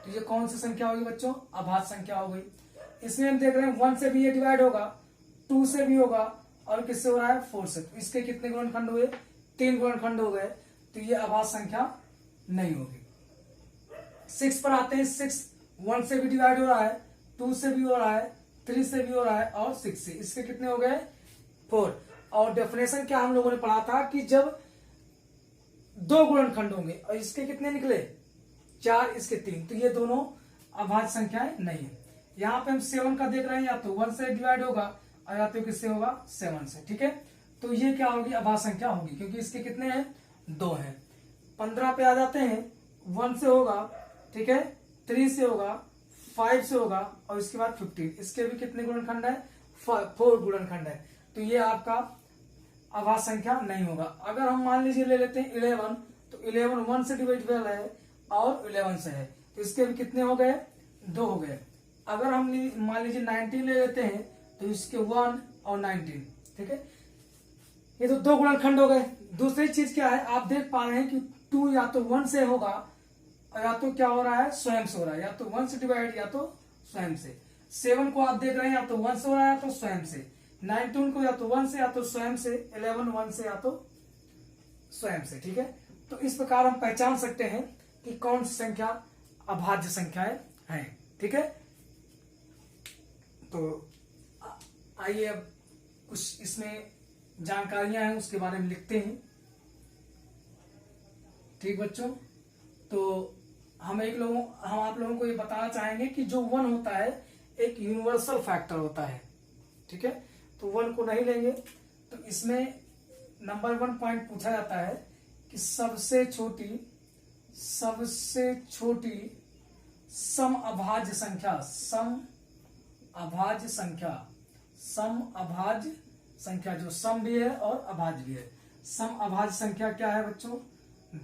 तो ये कौन सी संख्या होगी बच्चों? अभाज्य संख्या हो गई। इसमें हम देख रहे हैं 1 से भी ये डिवाइड होगा, 2 से भी होगा और किससे हो रहा है? 4 से। तो इसके कितने गुणनखंड हुए? 3 गुणनखंड हो गए। तो ये अभाज्य संख्या नहीं होगी। 6 पर आते हैं। 6 1 से भी डिवाइड हो रहा है, 2 से भी हो रहा है, 3 से भी हो रहा है और 6 से। इसके कितने हो गए? 4। और डेफिनेशन क्या हम लोगों ने पढ़ा था कि जब 2 गुणनखंड होंगे और इसके कितने निकले? 4, इसके 3, तो ये दोनों अभाज्य संख्याएं नहीं है। यहाँ पे हम 7 का देख रहे हैं, या तो 1 से डिवाइड होगा और या तो किससे होगा? 7 से। ठीक है, तो ये क्या होगी? अभाज्य संख्या होगी, क्योंकि इसके कितने हैं? 2 हैं। 15 पे आ जाते हैं। 1 से होगा, ठीक है, 3 से होगा, 5 से होगा और इसके बाद 15। इसके भी कितने गुणनखंड है? 4 गुणनखंड है। तो ये आपका अभाज्य संख्या नहीं होगा। अगर हम मान लीजिए ले लेते हैं 11, तो 11 1 से डिवाइडेबल है और 11 से है, तो इसके भी कितने हो गए? 2 हो गए। अगर हम मान लीजिए 19 ले लेते हैं, तो इसके 1 और 19। ठीक है, ये तो 2 गुणनखंड हो गए। दूसरी चीज क्या है, आप देख पा रहे हैं कि 2 या तो 1 से होगा और या तो क्या हो रहा है? स्वयं से हो रहा है, या तो 1 से डिवाइड या तो स्वयं से। 7 को आप देख रहे हैं, या तो 1 से हो रहा है या तो स्वयं से। 19 को या तो 1 से या तो स्वयं से। 11 1 से या तो स्वयं से। ठीक है, तो इस प्रकार हम पहचान सकते हैं कि कौन सी संख्या अभाज्य संख्याएं हैं। ठीक है, तो आइए अब कुछ इसमें जानकारियां हैं उसके बारे में लिखते हैं। ठीक बच्चों, तो हम आप लोगों को ये बताना चाहेंगे कि जो 1 होता है एक यूनिवर्सल फैक्टर होता है। ठीक है, तो 1 को नहीं लेंगे। तो इसमें नंबर 1 पॉइंट पूछा जाता है कि सबसे छोटी सबसे छोटी सम अभाज्य संख्या, सम अभाज्य संख्या, सम अभाज्य संख्या जो सम भी है और अभाज्य भी है। सम अभाज्य संख्या क्या है बच्चों?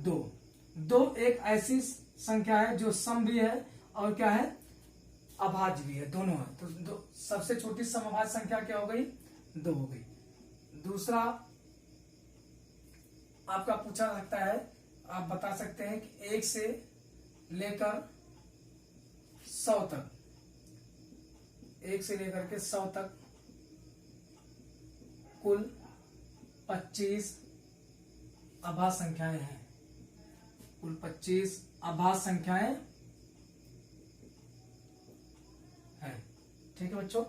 दो। दो एक ऐसी संख्या है जो सम भी है और क्या है? अभाज्य भी है, दोनों है। तो दो सबसे छोटी सम अभाज्य संख्या क्या हो गई? दो हो गई। दूसरा आपका पूछा सकता है, आप बता सकते हैं कि 1 से लेकर 100 तक, 1 से लेकर के 100 तक कुल 25 अभाज्य संख्याएं हैं। कुल 25 अभाज्य संख्याएं हैं। ठीक है बच्चों,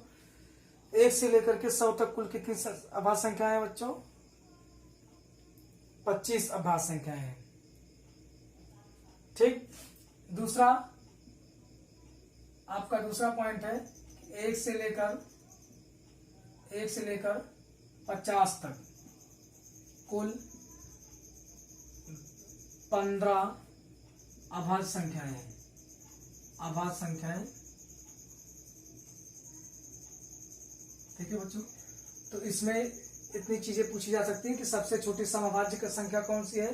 1 से लेकर के 100 तक कुल कितनी अभाज्य संख्याएं हैं बच्चों? 25 अभाज्य संख्याएं हैं। ठीक। दूसरा आपका दूसरा पॉइंट है 1 से लेकर 50 तक कुल 15 अभाज्य संख्याएं हैं। अभाज्य संख्याएं। ठीक है बच्चों, तो इसमें इतनी चीजें पूछी जा सकती हैं कि सबसे छोटी सम अभाज्य संख्या कौन सी है?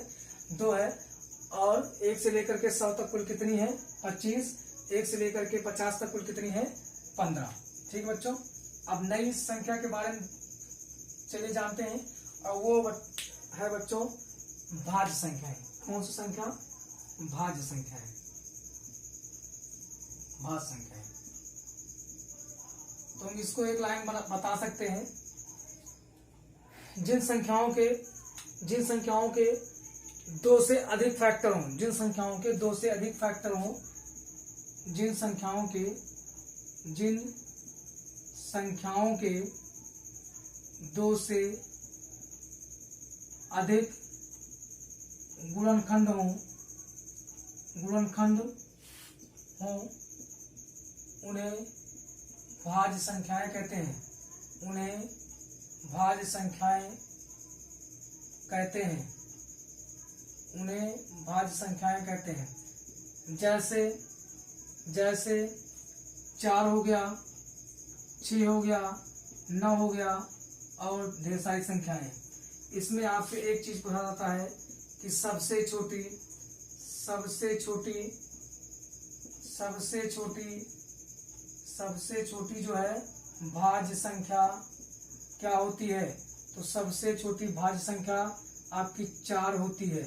2 है। और 1 से लेकर के 100 तक कुल कितनी है? 25। 1 से लेकर के 50 तक कुल कितनी है? 15। ठीक बच्चों, अब नई संख्या के बारे में चलिए जानते हैं, और वो है बच्चों भाज्य संख्याएं। कौन सी संख्या? भाज्य संख्याएं। भाज्य संख्याएं। तो हम इसको एक लाइन बता सकते हैं, जिन संख्याओं के 2 से अधिक फैक्टर हों, जिन संख्याओं के 2 से अधिक फैक्टर हों, जिन संख्याओं के 2 से अधिक गुणनखंड हों, उन्हें भाज्य संख्याएं कहते हैं। उन्हें भाज्य संख्याएं कहते हैं। उन्हें भाज्य संख्याएं कहते हैं। जैसे 4 हो गया, 6 हो गया, 9 हो गया और ढेर सारी संख्याएं। इसमें आपसे एक चीज पूछा जाता है कि सबसे छोटी जो है भाज्य संख्या क्या होती है? तो सबसे छोटी भाज्य संख्या आपकी 4 होती है।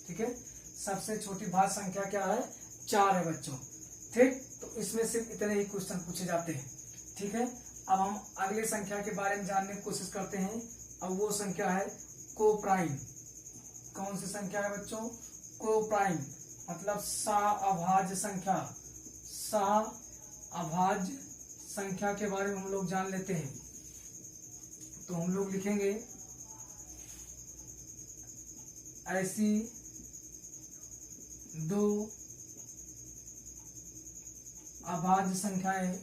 ठीक है, सबसे छोटी भाज्य संख्या क्या है? 4 है बच्चों। ठीक, तो इसमें सिर्फ इतने ही क्वेश्चन पूछे जाते हैं। ठीक है, अब हम अगले संख्या के बारे में जानने की कोशिश करते हैं। अब वो संख्या है कोप्राइम। कौन सी संख्या है बच्चों? कोप्राइम मतलब सह-अभाज्य संख्या। सह-अभाज्य संख्या के बारे में हम लोग जान लेते हैं। तो हम लोग लिखेंगे ऐसी 2 अभाज्य संख्याएं,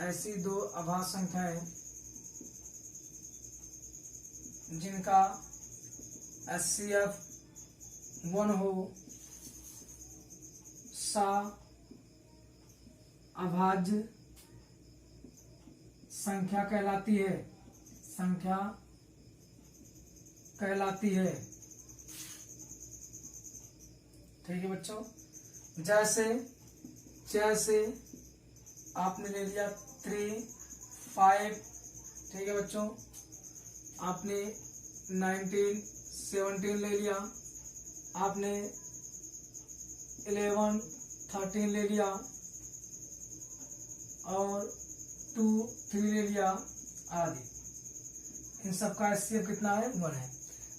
ऐसी 2 अभाज्य संख्याएं जिनका HCF 1 हो, सह-अभाज्य संख्या कहलाती है। संख्या कहलाती है। ठीक है बच्चों, जैसे आपने ले लिया 3, 5। ठीक है बच्चों, आपने 19, 17 ले लिया, आपने 11, 13 ले लिया और 2, 3 ले लिया आदि। इन सब का HCF कितना है? 1 है।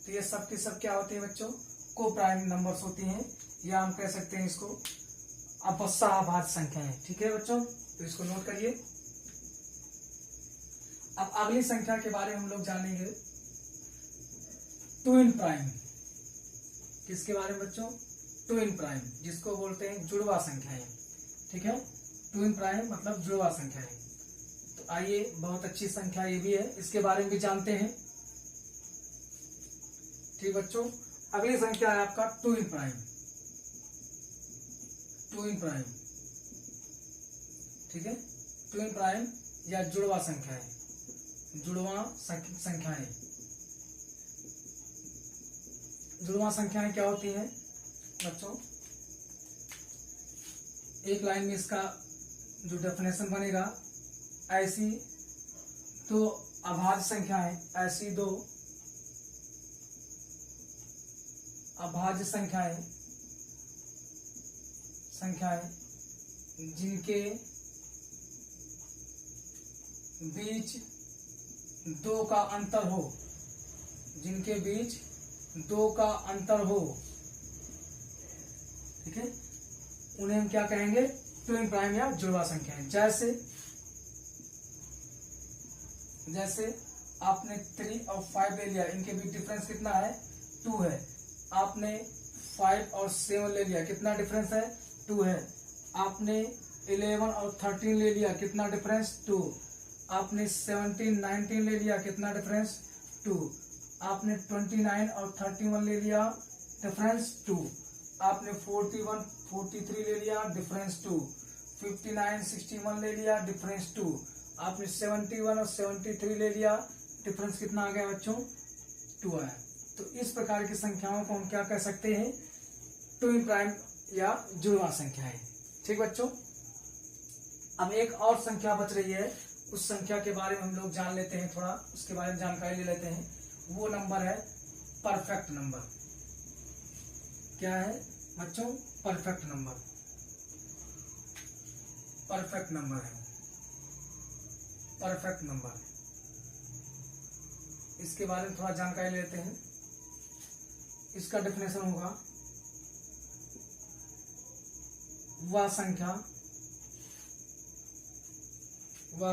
तो ये सब के सब क्या होते हैं बच्चों? कोप्राइम नंबर्स होती हैं, या हम कह सकते हैं इसको सह-अभाज्य संख्याएं। ठीक है बच्चों, तो इसको नोट करिए। अब अगली संख्या के बारे में हम लोग जानेंगे, ट्विन प्राइम। किसके बारे में बच्चों? ट्विन प्राइम, जिसको बोलते हैं जुड़वा संख्याएं। ठीक है, ट्विन प्राइम मतलब जुड़वा संख्याएं। तो आइए, बहुत अच्छी संख्या ये भी है, इसके बारे में भी जानते हैं। ठीक बच्चों, अगली संख्या है आपका 2 इन प्राइम, 2 इन प्राइम, ठीक है। 2 इन प्राइम या जुड़वा संख्याएं, जुड़वा संख्याएं, जुड़वा संख्याएं क्या होती हैं बच्चों? एक लाइन में इसका जो डेफिनेशन बनेगा, ऐसी दो अभाज्य संख्याएं, ऐसी दो अभाज्य संख्याएं जिनके बीच 2 का अंतर हो, जिनके बीच 2 का अंतर हो, ठीक है, उन्हें हम क्या कहेंगे? 2 इन प्राइम या जुड़वा संख्याएं। जैसे आपने 3 और 5 ले लिया, इनके बीच डिफरेंस कितना है? 2 है। आपने 5 और 7 ले लिया, कितना डिफरेंस है? 2 है। आपने 11 और 13 ले लिया, कितना डिफरेंस? 2। आपने 17, 19 ले लिया, कितना डिफरेंस? 2। आपने 29 और 31 ले लिया, डिफरेंस 2। आपने 41, 43 ले लिया, डिफरेंस 2। 59, 61 ले लिया, डिफरेंस 2। आपने 71 और 73 ले लिया, डिफरेंस कितना आ गया बच्चों? 2 आया। तो इस प्रकार की संख्याओं को हम क्या कह सकते हैं? 2 इन प्राइम या जुड़वा संख्याएं। ठीक बच्चों, अब एक और संख्या बच रही है, उस संख्या के बारे में हम लोग जान लेते हैं, थोड़ा उसके बारे में जानकारी ले लेते हैं। वो नंबर है परफेक्ट नंबर। क्या है बच्चों? Perfect number. परफेक्ट नंबर है, परफेक्ट नंबर। इसके बारे में थोड़ा जानकारी लेते हैं। इसका डेफिनेशन होगा, वह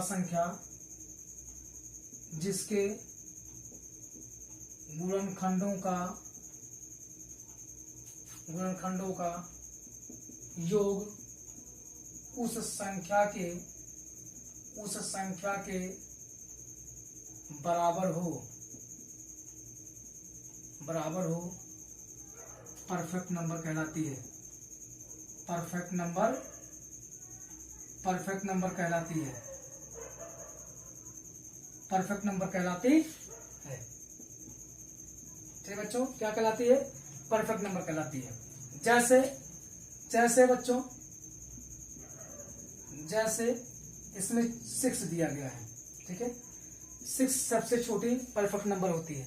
संख्या जिसके गुणनखंडों का योग उस संख्या के बराबर हो, परफेक्ट नंबर कहलाती है। परफेक्ट नंबर कहलाती है। परफेक्ट नंबर कहलाती है। ठीक बच्चों, क्या कहलाती है? परफेक्ट नंबर कहलाती है। जैसे बच्चों, जैसे इसमें 6 दिया गया है, ठीक है। 6 सबसे छोटी परफेक्ट नंबर होती है।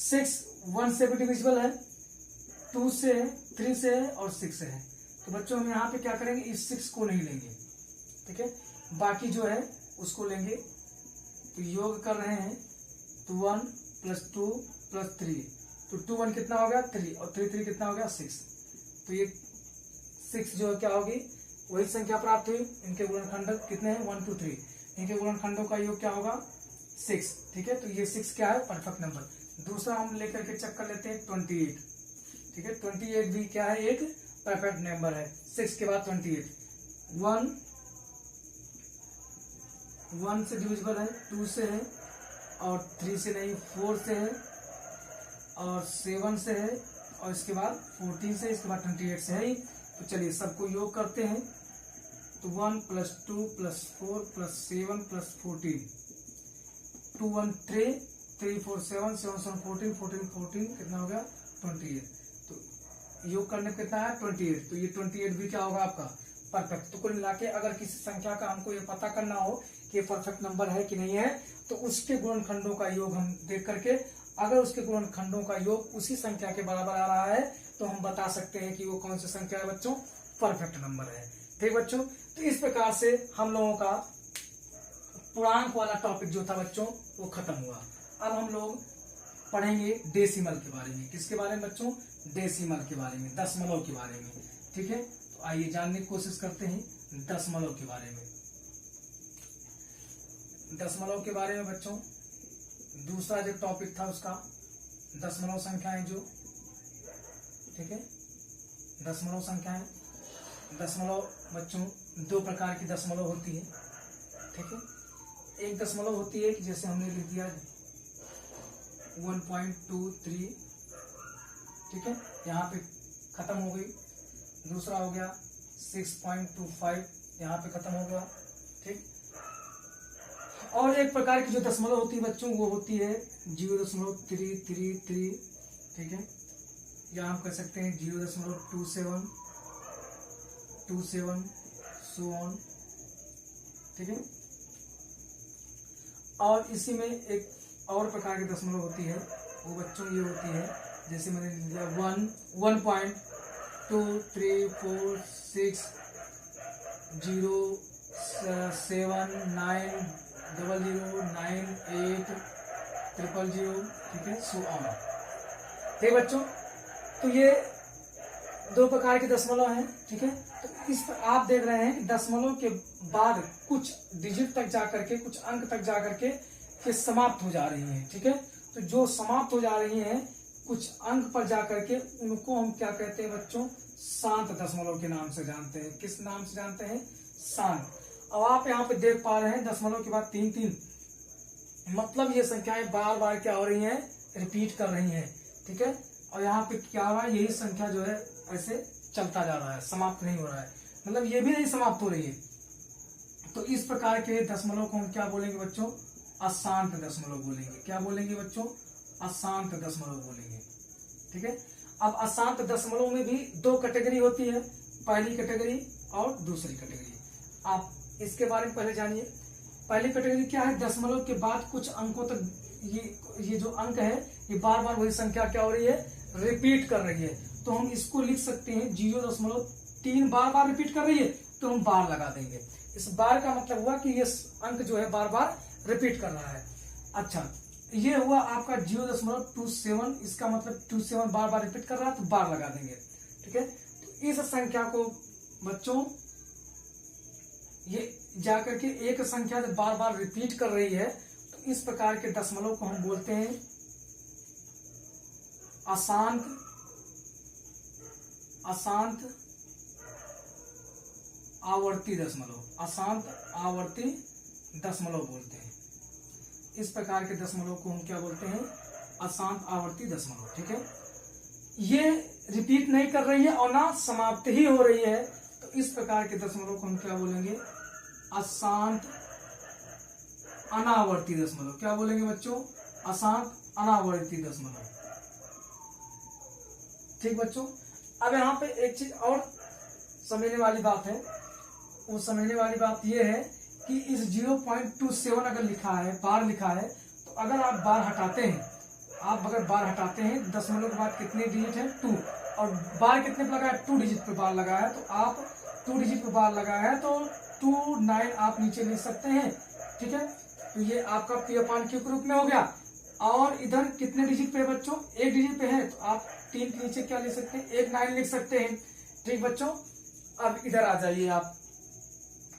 6 1 से भी डिविजिबल है, 2 से है, 3 से है और 6 से है। तो बच्चों हम यहाँ पे क्या करेंगे? इस 6 को नहीं लेंगे, ठीक है, बाकी जो है उसको लेंगे। तो योग कर रहे हैं, तो 1 + 2 + 3, तो 2 1 कितना हो गया? 3, और 3 3 कितना हो गया? 6। तो ये 6 जो है क्या होगी? वही संख्या प्राप्त हुई। इनके गुणनखंड कितने हैं? 1 2 3। इनके गुणनखंडों का योग क्या होगा? 6, ठीक है। तो ये 6 क्या है? Perfect number. दूसरा हम लेकर के चेक कर लेते हैं, 28, ठीक है। 28 भी क्या है? एक परफेक्ट नंबर है। 6 के बाद 28, 1 से डिविजिबल है, 2 से है, और 3 से नहीं, 4 से है, और 7 से है, और इसके बाद 14 से, इसके बाद 28 से है। तो चलिए सबको योग करते हैं। तो 1 + 2 + 4 + 7 + 14, 2 1 3 3 4 7 7 7 14 14 14 कितना हो गया? 28। तो योग करने पे कितना है? 28। तो ये 28 भी क्या होगा आपका? परफेक्ट। तो कुल मिला के अगर किसी संख्या का हमको ये पता करना हो कि परफेक्ट नंबर है कि नहीं है, तो उसके गुणनखंडों का योग हम देख करके, अगर उसके गुणनखंडों का योग उसी संख्या के बराबर आ रहा है, तो हम बता सकते हैं कि वो कौन सी संख्या है बच्चों? परफेक्ट नंबर है। ठीक बच्चों, तो इस प्रकार से हम लोगों का पूर्णांक वाला टॉपिक जो था बच्चों वो खत्म हुआ। अब हम लोग पढ़ेंगे डेसिमल के बारे में। किसके बारे में बच्चों? डेसिमल के बारे में, दशमलव के बारे में। ठीक है, तो आइए जानने की कोशिश करते हैं दशमलव के बारे में। दशमलव के बारे में बच्चों दूसरा जो टॉपिक था उसका दशमलव संख्याएं जो, ठीक है, दशमलव संख्याएं। दशमलव बच्चों 2 प्रकार की दशमलव होती है, ठीक है। एक दशमलव होती है कि जैसे हमने लिख दिया 1.23 ठीक है, यहाँ पे खत्म हो गई। दूसरा हो गया 6.25, यहाँ पे खत्म हो गया। ठीक, और एक प्रकार की जो दशमलव होती है बच्चों वो होती है 0.333। ठीक है, या हम कह सकते हैं 0.27 सो ऑन। ठीक है, और इसी में एक और प्रकार की दशमलव होती है, वो बच्चों ये होती है, जैसे मैंने लिया 1.2346079009800000। ठीक है, सो ऑन। ठीक बच्चों, तो ये दो प्रकार के दशमलव हैं। ठीक है, तो इस पर आप देख रहे हैं कि दशमलव के बाद कुछ डिजिट तक जाकर के, कुछ अंक तक जाकर के समाप्त हो जा रही हैं। ठीक है, तो जो समाप्त हो जा रही हैं कुछ अंक पर जाकर के, उनको हम क्या कहते हैं बच्चों? शांत दशमलव के नाम से जानते हैं। किस नाम से जानते हैं? शांत। अब आप यहाँ पे देख पा रहे हैं दशमलव के बाद 3 मतलब ये संख्याएं बार बार क्या हो रही हैं? रिपीट कर रही हैं। ठीक है, और यहाँ पे क्या हो रहा है? यही संख्या जो है ऐसे चलता जा रहा है, समाप्त नहीं हो रहा है, मतलब ये भी नहीं समाप्त हो रही है। तो इस प्रकार के दशमलव को हम क्या बोलेंगे बच्चों? अशांत दशमलव बोलेंगे। क्या बोलेंगे बच्चों? अशांत दशमलव बोलेंगे। ठीक है, अब अशांत दशमलव में भी दो कैटेगरी होती है, पहली कैटेगरी और दूसरी कैटेगरी। आप इसके बारे में पहले जानिए। पहली कैटेगरी क्या है? दशमलव के बाद कुछ अंकों तक ये जो अंक है ये बार बार वही संख्या क्या हो रही है? रिपीट कर रही है। तो हम इसको लिख सकते हैं 0.3 बार बार रिपीट कर रही है, तो हम बार लगा देंगे। इस बार का मतलब हुआ कि ये अंक जो है बार बार रिपीट कर रहा है। अच्छा, ये हुआ आपका 0.27, इसका मतलब 27 बार बार रिपीट कर रहा है, तो बार लगा देंगे। ठीक है, तो इस संख्या को बच्चों, ये जाकर के एक संख्या जब बार बार रिपीट कर रही है, तो इस प्रकार के दशमलव को हम बोलते हैं अशांत आवर्ती दशमलव। अशांत आवर्ती दशमलव बोलते हैं। इस प्रकार के दशमलव को हम क्या बोलते हैं? अशांत आवर्ती दशमलव। ठीक है, ये रिपीट नहीं कर रही है और ना समाप्त ही हो रही है, तो इस प्रकार के दशमलव को हम क्या बोलेंगे? अशांत अनावर्ती दशमलव। क्या बोलेंगे बच्चों? अशांत अनावर्ती दशमलव। ठीक बच्चों, अब यहाँ पे एक चीज और समझने वाली बात है। वो समझने वाली बात ये है कि इस 0.27 अगर लिखा है, बार लिखा है, तो अगर आप बार हटाते हैं, दशमलव के बाद कितने डिजिट है? 2, और बार कितने पे लगा है? 2 डिजिट पे बार लगा है, तो आप 2 डिजिट पे बार लगा है तो 29 आप नीचे लिख सकते हैं। ठीक है, तो ये आपका P/Q के रूप में हो गया। और इधर कितने डिजिट पे है बच्चों? 1 डिजिट पे है, तो आप 3 के नीचे क्या लिख सकते हैं? 1 9 लिख सकते हैं। ठीक बच्चों, अब इधर आ जाइए आप।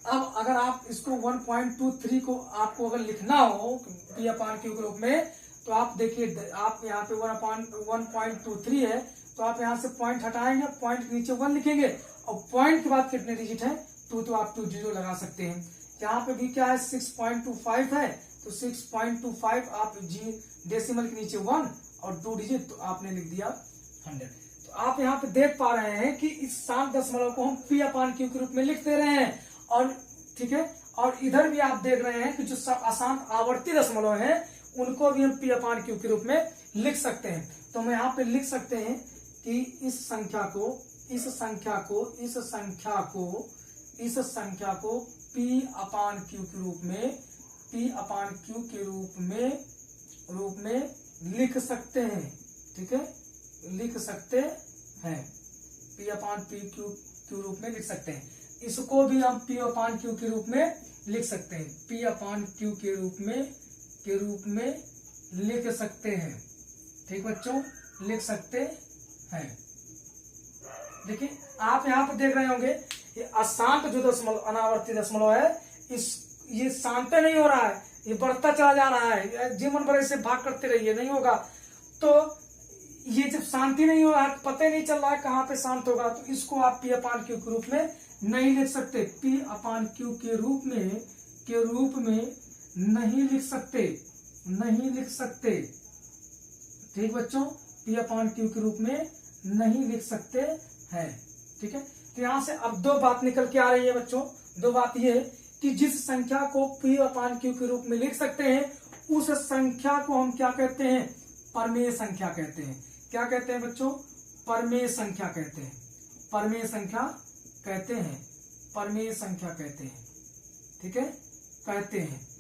अब अगर आप इसको 1.23 को आपको अगर लिखना हो P/Q के रूप में, तो आप देखिए, आप यहाँ पे 1.23 है, तो आप यहाँ से पॉइंट हटाएंगे, पॉइंट के नीचे 1 लिखेंगे, और पॉइंट के बाद कितने डिजिट है? 2, तो आप 2 0 लगा सकते हैं। यहाँ पे भी क्या है? 6.25 है, तो 6.25 आप डेसिमल के नीचे 1 और 2 डिजिट, तो आपने लिख दिया 100। तो आप यहाँ पे देख पा रहे हैं कि इस शांत दशमलव को हम P/Q के रूप में लिख दे रहे हैं। और ठीक है, और इधर भी आप देख रहे हैं कि जो अशांत आवर्ती दशमलव हैं उनको भी हम P/Q के रूप में लिख सकते हैं। तो हम यहाँ पे लिख सकते हैं कि इस संख्या को P/Q के रूप में लिख सकते हैं। ठीक है, लिख सकते हैं, P/Q के रूप में लिख सकते हैं। इसको भी हम P/Q के रूप में लिख सकते हैं, P/Q के रूप में लिख सकते हैं। ठीक बच्चों, लिख सकते हैं। देखिए, आप यहाँ पे देख रहे होंगे ये अशांत जो दशमलव, अनावर्ती दशमलव है, ये शांत नहीं हो रहा है, ये बढ़ता चला जा रहा है। जीवन भर ऐसे भाग करते रहिए, नहीं होगा। तो ये जब शांति नहीं हो रहा है, पता ही नहीं चल रहा है कहाँ पे शांत होगा, तो इसको आप P/Q के रूप में नहीं लिख सकते। P/Q के रूप में नहीं लिख सकते। ठीक बच्चों, P/Q के रूप में नहीं लिख सकते हैं। ठीक है, तो यहां से अब दो बात निकल के आ रही है बच्चों। दो बात ये कि जिस संख्या को P/Q के रूप में लिख सकते हैं उस संख्या को हम क्या कहते हैं? परमेय संख्या कहते हैं। क्या कहते हैं बच्चों? परमेय संख्या कहते हैं। परमेय संख्या कहते हैं। परमेय संख्या कहते हैं। ठीक है, कहते हैं।